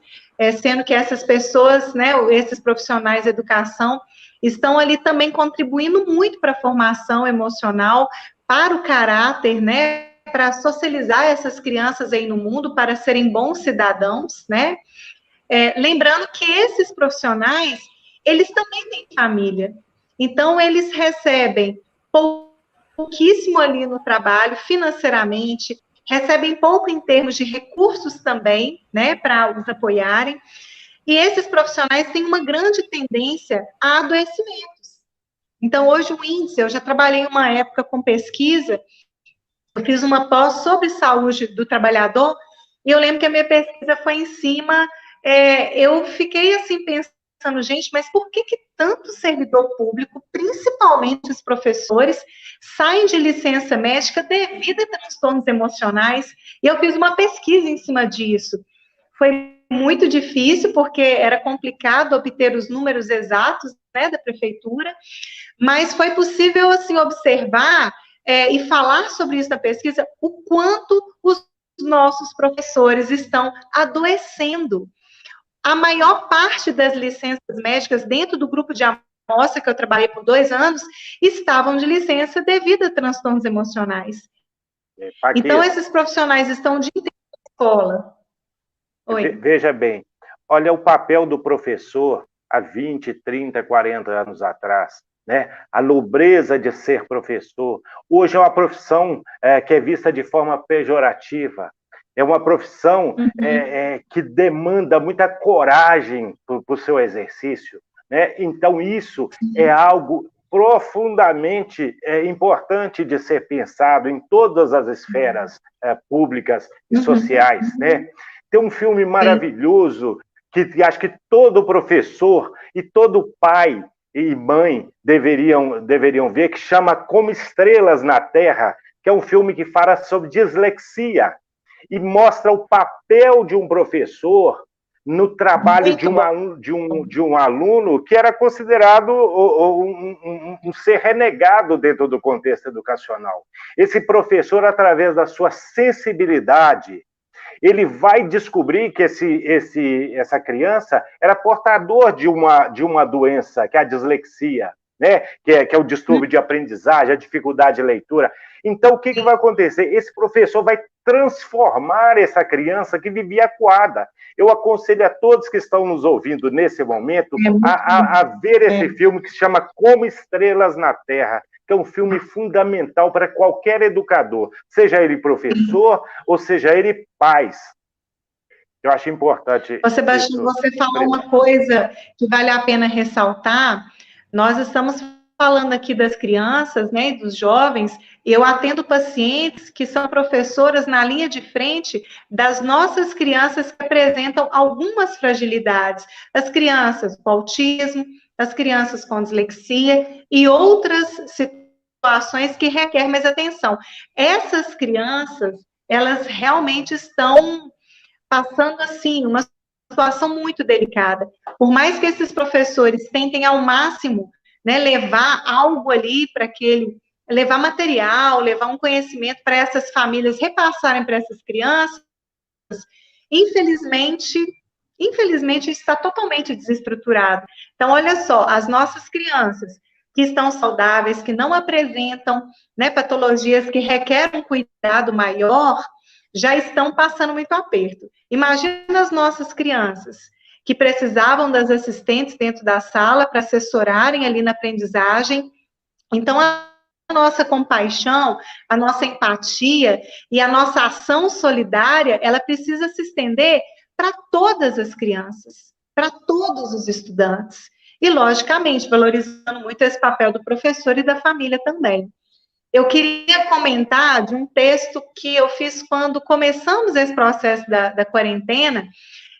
sendo que essas pessoas, né, esses profissionais de educação, estão ali também contribuindo muito para a formação emocional, para o caráter, né, para socializar essas crianças aí no mundo, para serem bons cidadãos, né? Lembrando que esses profissionais, eles também têm família, então eles recebem pouquíssimo ali no trabalho, financeiramente, recebem pouco em termos de recursos também, né, para os apoiarem. E esses profissionais têm uma grande tendência a adoecimentos. Então, hoje o índice, eu já trabalhei uma época com pesquisa, eu fiz uma pós sobre saúde do trabalhador, e eu lembro que a minha pesquisa foi em cima, eu fiquei assim pensando, gente, mas por que tanto servidor público, principalmente os professores, saem de licença médica devido a transtornos emocionais? E eu fiz uma pesquisa em cima disso. foi muito difícil, porque era complicado obter os números exatos, né, da prefeitura, mas foi possível, assim, observar e falar sobre isso na pesquisa, o quanto os nossos professores estão adoecendo. A maior parte das licenças médicas dentro do grupo de amostra, que eu trabalhei por 2 anos, estavam de licença devido a transtornos emocionais. Então, esses profissionais estão de escola. Oi. Veja bem, olha o papel do professor há 20, 30, 40 anos atrás, né? A nobreza de ser professor. Hoje é uma profissão que é vista de forma pejorativa. É uma profissão que demanda muita coragem para o seu exercício, né? Então, isso é algo profundamente importante de ser pensado em todas as esferas públicas e sociais, né? Tem um filme maravilhoso que acho que todo professor e todo pai e mãe deveriam ver, que chama Como Estrelas na Terra, que é um filme que fala sobre dislexia e mostra o papel de um professor no trabalho de um aluno que era considerado um ser renegado dentro do contexto educacional. Esse professor, através da sua sensibilidade, ele vai descobrir que essa criança era portador de uma doença, que é a dislexia, né? que é o distúrbio de aprendizagem, a dificuldade de leitura. Então, o que vai acontecer? Esse professor vai transformar essa criança que vivia acuada. Eu aconselho a todos que estão nos ouvindo nesse momento a ver esse filme que se chama Como Estrelas na Terra, que é um filme fundamental para qualquer educador, seja ele professor ou seja ele pais. Eu acho importante. Sebastião, você falou uma coisa que vale a pena ressaltar. Nós estamos falando aqui das crianças, né, e dos jovens. Eu atendo pacientes que são professoras na linha de frente das nossas crianças que apresentam algumas fragilidades. As crianças com autismo, as crianças com dislexia e outras situações que requerem mais atenção. Essas crianças, elas realmente estão passando, assim, uma situação muito delicada. Por mais que esses professores tentem ao máximo, né, levar algo ali para levar material, levar um conhecimento para essas famílias repassarem para essas crianças, infelizmente está totalmente desestruturado. Então, olha só, as nossas crianças que estão saudáveis, que não apresentam, né, patologias que requerem um cuidado maior, já estão passando muito aperto. Imagina as nossas crianças que precisavam das assistentes dentro da sala para assessorarem ali na aprendizagem. Então, a nossa compaixão, a nossa empatia e a nossa ação solidária, ela precisa se estender para todas as crianças, para todos os estudantes. E, logicamente, valorizando muito esse papel do professor e da família também. Eu queria comentar de um texto que eu fiz quando começamos esse processo da quarentena,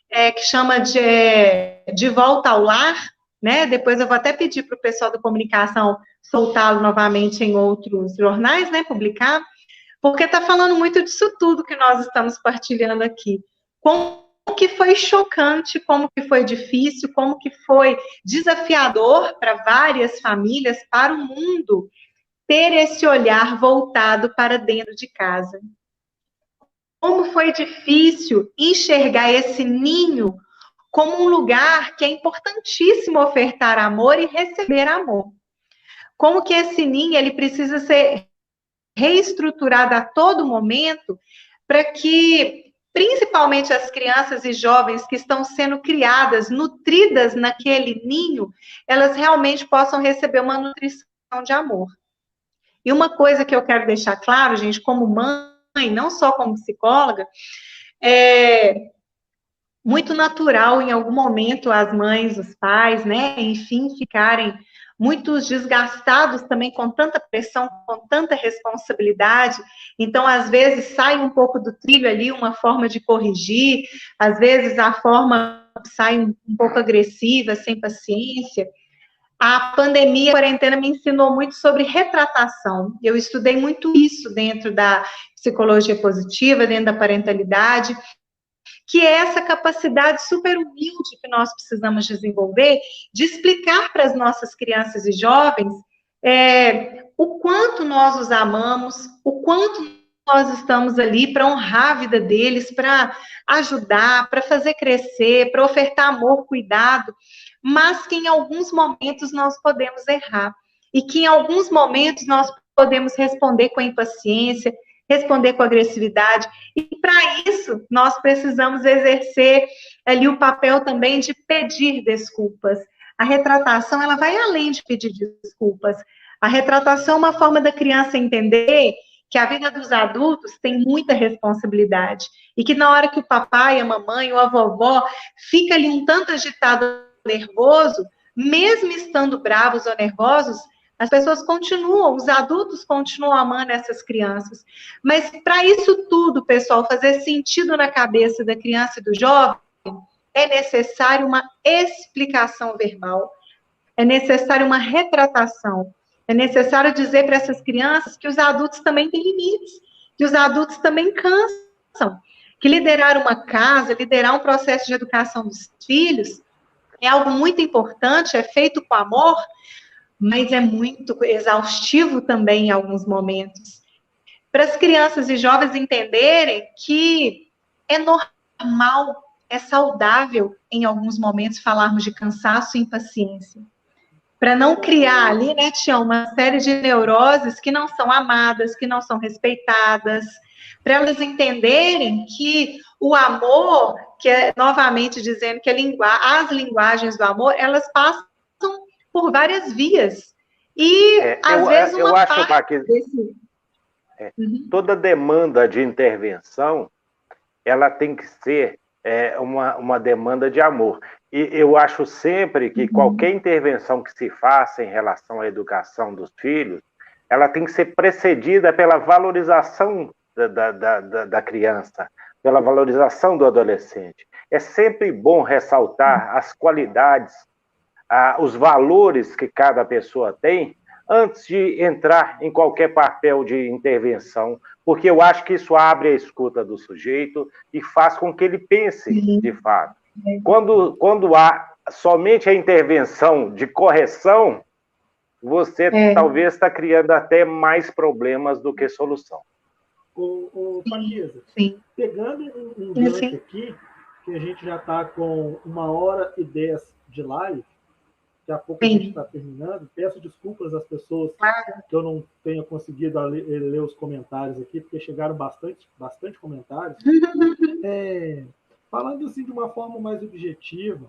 que chama de Volta ao Lar, né? Depois eu vou até pedir para o pessoal da comunicação soltá-lo novamente em outros jornais, né? Publicar, porque está falando muito disso tudo que nós estamos partilhando aqui. Como que foi chocante, como que foi difícil, como que foi desafiador para várias famílias, para o mundo, ter esse olhar voltado para dentro de casa. Como foi difícil enxergar esse ninho como um lugar que é importantíssimo ofertar amor e receber amor. Como que esse ninho ele precisa ser reestruturado a todo momento para que, principalmente as crianças e jovens que estão sendo criadas, nutridas naquele ninho, elas realmente possam receber uma nutrição de amor. E uma coisa que eu quero deixar claro, gente, como mãe, não só como psicóloga, é muito natural em algum momento as mães, os pais, né, enfim, ficarem muito desgastados também com tanta pressão, com tanta responsabilidade. Então, às vezes, sai um pouco do trilho ali uma forma de corrigir, às vezes a forma sai um pouco agressiva, sem paciência. A pandemia, a quarentena me ensinou muito sobre retratação. Eu estudei muito isso dentro da psicologia positiva, dentro da parentalidade, que é essa capacidade super humilde que nós precisamos desenvolver, de explicar para as nossas crianças e jovens o quanto nós os amamos, o quanto nós estamos ali para honrar a vida deles, para ajudar, para fazer crescer, para ofertar amor, cuidado, mas que em alguns momentos nós podemos errar. E que em alguns momentos nós podemos responder com impaciência, responder com agressividade. E para isso, nós precisamos exercer ali o papel também de pedir desculpas. A retratação, ela vai além de pedir desculpas. A retratação é uma forma da criança entender que a vida dos adultos tem muita responsabilidade. E que na hora que o papai, a mamãe ou a vovó fica ali um tanto agitado, nervoso, mesmo estando bravos ou nervosos, as pessoas continuam, os adultos continuam amando essas crianças. Mas para isso tudo, pessoal, fazer sentido na cabeça da criança e do jovem, é necessário uma explicação verbal, é necessário uma retratação, é necessário dizer para essas crianças que os adultos também têm limites, que os adultos também cansam, que liderar uma casa, liderar um processo de educação dos filhos é algo muito importante, é feito com amor, mas é muito exaustivo também em alguns momentos. Para as crianças e jovens entenderem que é normal, é saudável, em alguns momentos, falarmos de cansaço e impaciência. Para não criar ali, né, Tião, uma série de neuroses que não são amadas, que não são respeitadas, para elas entenderem que o amor, que é, novamente dizendo que as linguagens do amor, elas passam por várias vias. E, às vezes, uma parte desse... Toda demanda de intervenção, ela tem que ser uma demanda de amor. E eu acho sempre que qualquer intervenção que se faça em relação à educação dos filhos, ela tem que ser precedida pela valorização da criança, pela valorização do adolescente. É sempre bom ressaltar as qualidades, os valores que cada pessoa tem, antes de entrar em qualquer papel de intervenção, porque eu acho que isso abre a escuta do sujeito e faz com que ele pense de fato. Quando há somente a intervenção de correção, você talvez está criando até mais problemas do que solução. Paquisa, pegando um gancho aqui, que a gente já está com 1h10 de live, daqui a pouco a gente está terminando. Peço desculpas às pessoas que eu não tenha conseguido ler os comentários aqui, porque chegaram bastante comentários. Falando assim de uma forma mais objetiva,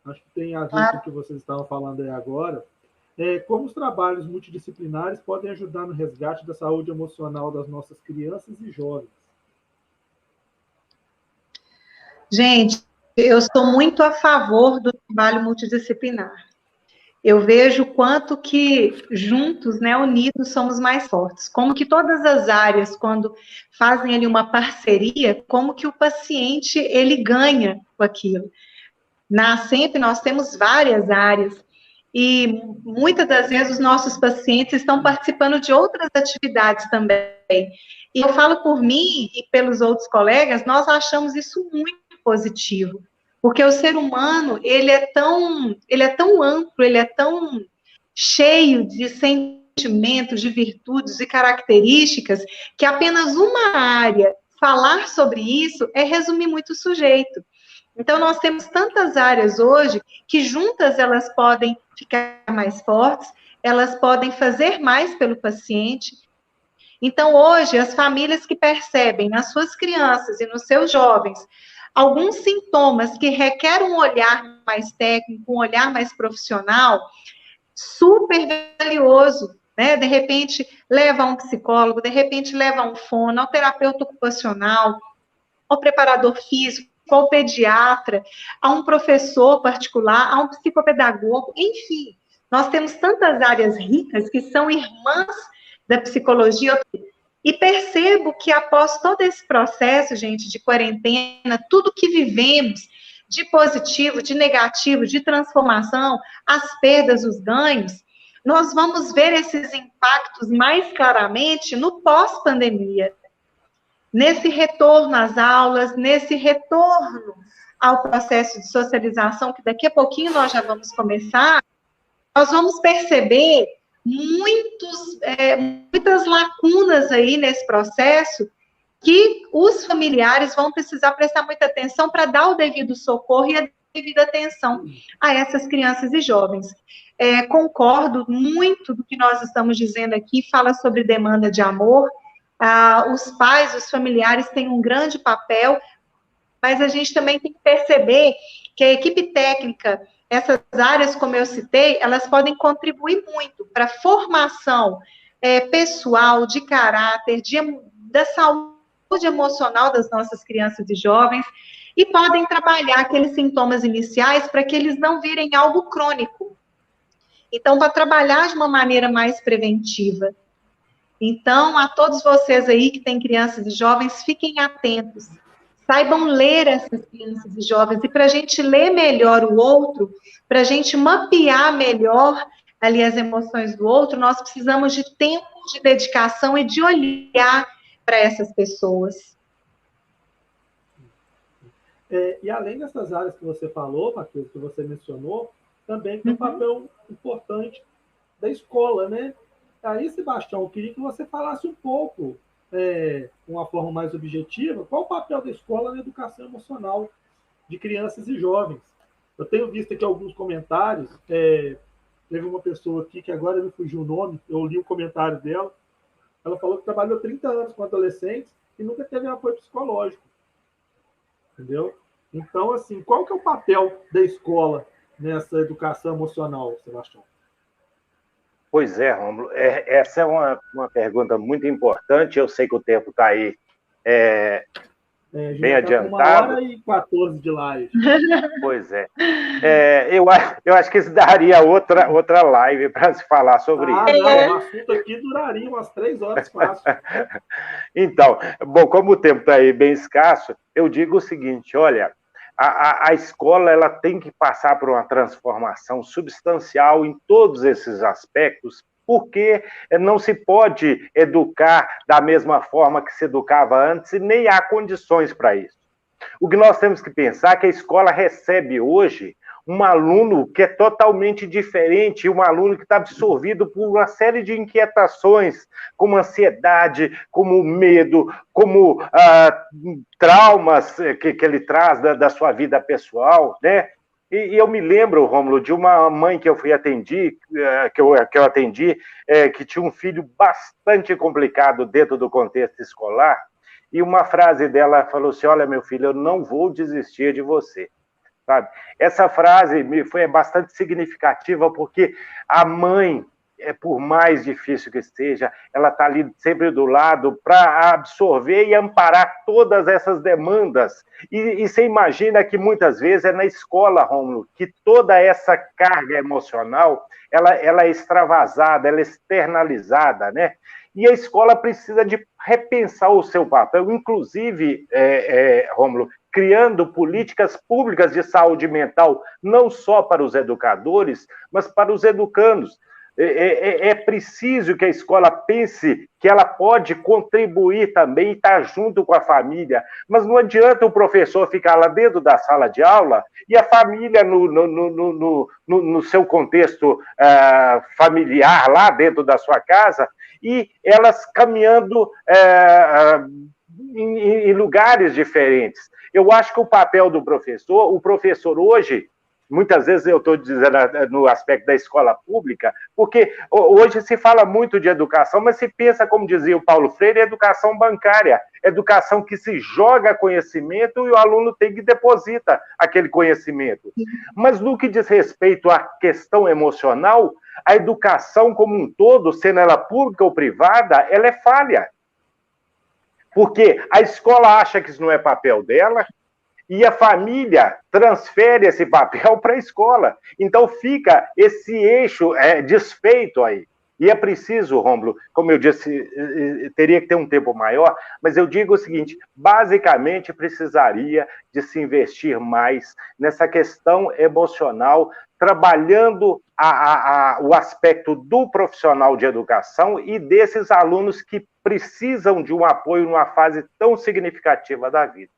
acho que tem a ver com o que vocês estavam falando aí agora, como os trabalhos multidisciplinares podem ajudar no resgate da saúde emocional das nossas crianças e jovens? Gente, eu sou muito a favor do trabalho multidisciplinar. Eu vejo o quanto que juntos, né, unidos, somos mais fortes. Como que todas as áreas, quando fazem ali uma parceria, como que o paciente, ele ganha com aquilo. Na SEMP, nós temos várias áreas, e muitas das vezes os nossos pacientes estão participando de outras atividades também. E eu falo por mim e pelos outros colegas, nós achamos isso muito positivo. Porque o ser humano, ele é tão amplo, ele é tão cheio de sentimentos, de virtudes e características, que apenas uma área, falar sobre isso, é resumir muito o sujeito. Então, nós temos tantas áreas hoje, que juntas elas podem ficar mais fortes, elas podem fazer mais pelo paciente. Então, hoje, as famílias que percebem nas suas crianças e nos seus jovens alguns sintomas que requerem um olhar mais técnico, um olhar mais profissional, super valioso, né? De repente, leva a um psicólogo, de repente, leva a um fono, ao terapeuta ocupacional, ao preparador físico, ao pediatra, a um professor particular, a um psicopedagogo, enfim. Nós temos tantas áreas ricas que são irmãs da psicologia. E percebo que após todo esse processo, gente, de quarentena, tudo que vivemos de positivo, de negativo, de transformação, as perdas, os ganhos, nós vamos ver esses impactos mais claramente no pós-pandemia. nesse retorno às aulas, nesse retorno ao processo de socialização, que daqui a pouquinho nós já vamos começar, nós vamos perceber muitas lacunas aí nesse processo, que os familiares vão precisar prestar muita atenção para dar o devido socorro e a devida atenção a essas crianças e jovens. Concordo muito do que nós estamos dizendo aqui, fala sobre demanda de amor, os pais, os familiares têm um grande papel, mas a gente também tem que perceber que a equipe técnica, essas áreas, como eu citei, elas podem contribuir muito para a formação pessoal, de caráter, da saúde emocional das nossas crianças e jovens, e podem trabalhar aqueles sintomas iniciais para que eles não virem algo crônico. Então, para trabalhar de uma maneira mais preventiva. Então, a todos vocês aí que têm crianças e jovens, fiquem atentos. Saibam ler essas crianças e jovens. E para a gente ler melhor o outro, para a gente mapear melhor ali as emoções do outro, nós precisamos de tempo de dedicação e de olhar para essas pessoas. E além dessas áreas que você falou, Matheus, que você mencionou, também tem um papel importante da escola, né? Aí, Sebastião, eu queria que você falasse um pouco, de uma forma mais objetiva, qual o papel da escola na educação emocional de crianças e jovens. Eu tenho visto aqui alguns comentários, teve uma pessoa aqui, que agora me fugiu o nome, eu li o comentário dela, ela falou que trabalhou 30 anos com adolescentes e nunca teve apoio psicológico. Entendeu? Então, assim, qual que é o papel da escola nessa educação emocional, Sebastião? Pois é, Rômulo, essa é uma pergunta muito importante. Eu sei que o tempo está aí bem adiantado. 1h14 de live. Pois é. Eu acho que isso daria outra live para se falar sobre isso. Não, o assunto aqui duraria umas 3 horas fácil. Então, bom, como o tempo está aí bem escasso, eu digo o seguinte, olha, a escola ela tem que passar por uma transformação substancial em todos esses aspectos, porque não se pode educar da mesma forma que se educava antes e nem há condições para isso. O que nós temos que pensar é que a escola recebe hoje um aluno que é totalmente diferente, um aluno que está absorvido por uma série de inquietações, como ansiedade, como medo, como traumas que ele traz da sua vida pessoal, né? E eu me lembro, Rômulo, de uma mãe que eu atendi, que tinha um filho bastante complicado dentro do contexto escolar, e uma frase dela falou assim, olha, meu filho, eu não vou desistir de você. Sabe? Essa frase foi bastante significativa, porque a mãe, por mais difícil que esteja, ela está ali sempre do lado para absorver e amparar todas essas demandas. E você imagina que muitas vezes é na escola, Rômulo, que toda essa carga emocional ela é extravasada, ela é externalizada, né? E a escola precisa de repensar o seu papel, inclusive, Rômulo, criando políticas públicas de saúde mental, não só para os educadores, mas para os educandos. É preciso que a escola pense que ela pode contribuir também e estar junto com a família, mas não adianta o professor ficar lá dentro da sala de aula e a família no seu contexto familiar, lá dentro da sua casa, e elas caminhando em lugares diferentes. Eu acho que o papel do professor, o professor hoje, muitas vezes eu estou dizendo no aspecto da escola pública, porque hoje se fala muito de educação, mas se pensa, como dizia o Paulo Freire, educação bancária, educação que se joga conhecimento e o aluno tem que deposita aquele conhecimento. Mas no que diz respeito à questão emocional, a educação como um todo, sendo ela pública ou privada, ela é falha. Porque a escola acha que isso não é papel dela e a família transfere esse papel para a escola. Então fica esse eixo desfeito aí. E é preciso, Rômulo, como eu disse, teria que ter um tempo maior, mas eu digo o seguinte, basicamente precisaria de se investir mais nessa questão emocional, trabalhando o aspecto do profissional de educação e desses alunos que precisam de um apoio numa fase tão significativa da vida.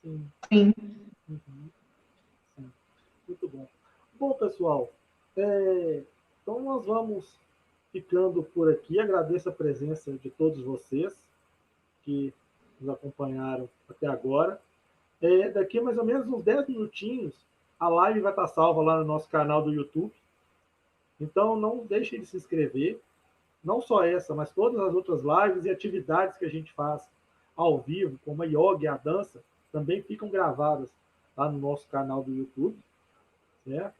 Sim. Uhum. Sim. Muito bom. Bom, pessoal, então nós vamos ficando por aqui. Agradeço a presença de todos vocês que nos acompanharam até agora. Daqui a mais ou menos uns 10 minutinhos, a live vai estar salva lá no nosso canal do YouTube. Então, não deixem de se inscrever. Não só essa, mas todas as outras lives e atividades que a gente faz ao vivo, como a yoga e a dança, também ficam gravadas lá no nosso canal do YouTube. Certo?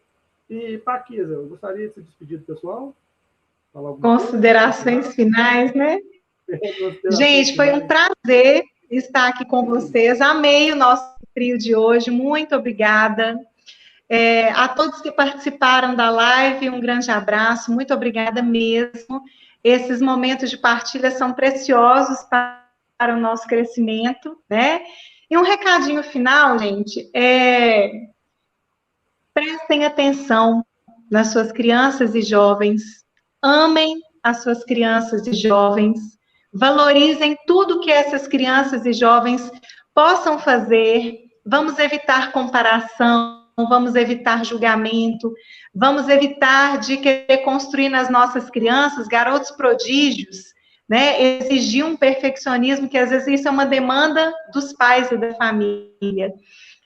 E, Paquisa, eu gostaria de se despedir do pessoal. Considerações finais, né? Gente, foi um prazer estar aqui com vocês. Amei o nosso trio de hoje. Muito obrigada. A todos que participaram da live, um grande abraço. Muito obrigada mesmo. Esses momentos de partilha são preciosos para o nosso crescimento, né? E um recadinho final, gente, prestem atenção nas suas crianças e jovens, amem as suas crianças e jovens, valorizem tudo que essas crianças e jovens possam fazer, vamos evitar comparação, vamos evitar julgamento, vamos evitar de querer construir nas nossas crianças garotos prodígios, né? Exigir um perfeccionismo que às vezes isso é uma demanda dos pais e da família.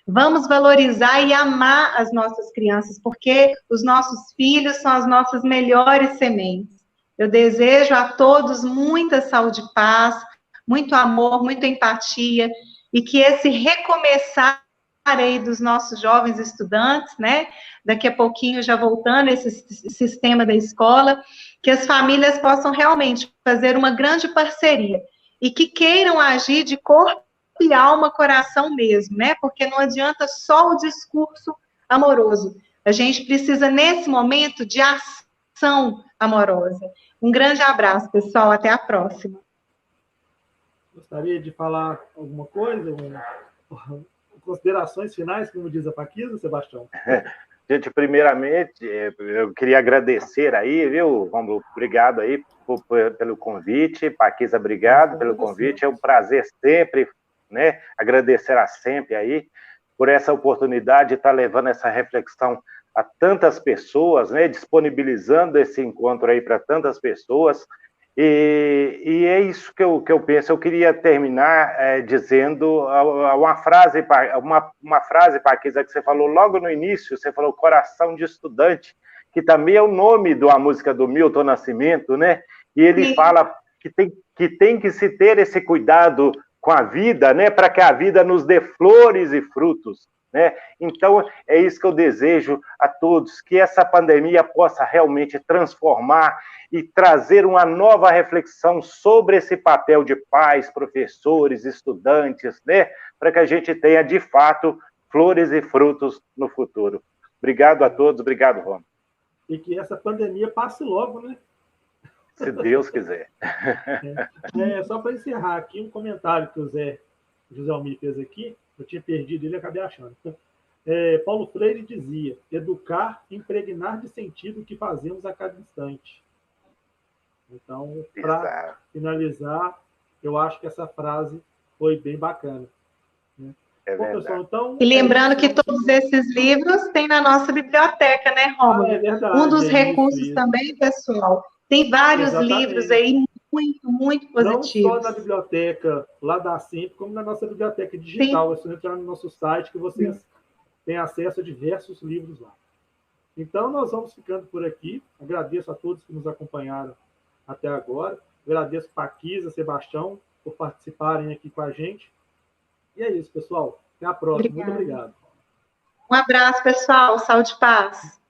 Vamos valorizar e amar as nossas crianças, porque os nossos filhos são as nossas melhores sementes. Eu desejo a todos muita saúde e paz, muito amor, muita empatia, e que esse recomeçar aí dos nossos jovens estudantes, né? Daqui a pouquinho, já voltando esse sistema da escola, que as famílias possam realmente fazer uma grande parceria e que queiram agir de corpo e alma, coração mesmo, né? Porque não adianta só o discurso amoroso. A gente precisa, nesse momento, de ação amorosa. Um grande abraço, pessoal. Até a próxima. Gostaria de falar alguma coisa? Considerações finais, como diz a Paquisa, Sebastião? Gente, primeiramente, eu queria agradecer aí, viu, Romulo? Obrigado aí pelo convite. Paquisa, obrigado pelo convite. É um prazer sempre, né? Agradecer a sempre aí por essa oportunidade de estar levando essa reflexão a tantas pessoas, né? Disponibilizando esse encontro aí para tantas pessoas. E é isso que eu penso. Eu queria terminar dizendo uma frase, Paquisa, que você falou logo no início. Você falou coração de estudante, que também é o nome de uma música do Milton Nascimento, né? E ele Sim. fala que tem que se ter esse cuidado com a vida, né? Para que a vida nos dê flores e frutos, né? Então, é isso que eu desejo a todos, que essa pandemia possa realmente transformar e trazer uma nova reflexão sobre esse papel de pais, professores, estudantes, né? Para que a gente tenha, de fato, flores e frutos no futuro. Obrigado a todos, obrigado, Romulo. E que essa pandemia passe logo, né? Se Deus quiser. Só para encerrar aqui, um comentário que o José Almir fez aqui, eu tinha perdido ele e acabei achando. Paulo Freire dizia: educar, impregnar de sentido o que fazemos a cada instante. Então, para finalizar, eu acho que essa frase foi bem bacana. Né? Bom, pessoal, então, e lembrando que todos esses livros tem na nossa biblioteca, né, Rômulo? É verdade. Um dos recursos também, pessoal, tem vários livros aí muito positivos. Não só na biblioteca lá da Simples, como na nossa biblioteca digital. É só entrar no nosso site que vocês têm acesso a diversos livros lá. Então, nós vamos ficando por aqui. Agradeço a todos que nos acompanharam até agora. Agradeço a Paquisa, Sebastião, por participarem aqui com a gente. E é isso, pessoal. Até a próxima. Muito obrigado. Um abraço, pessoal. Saúde e paz.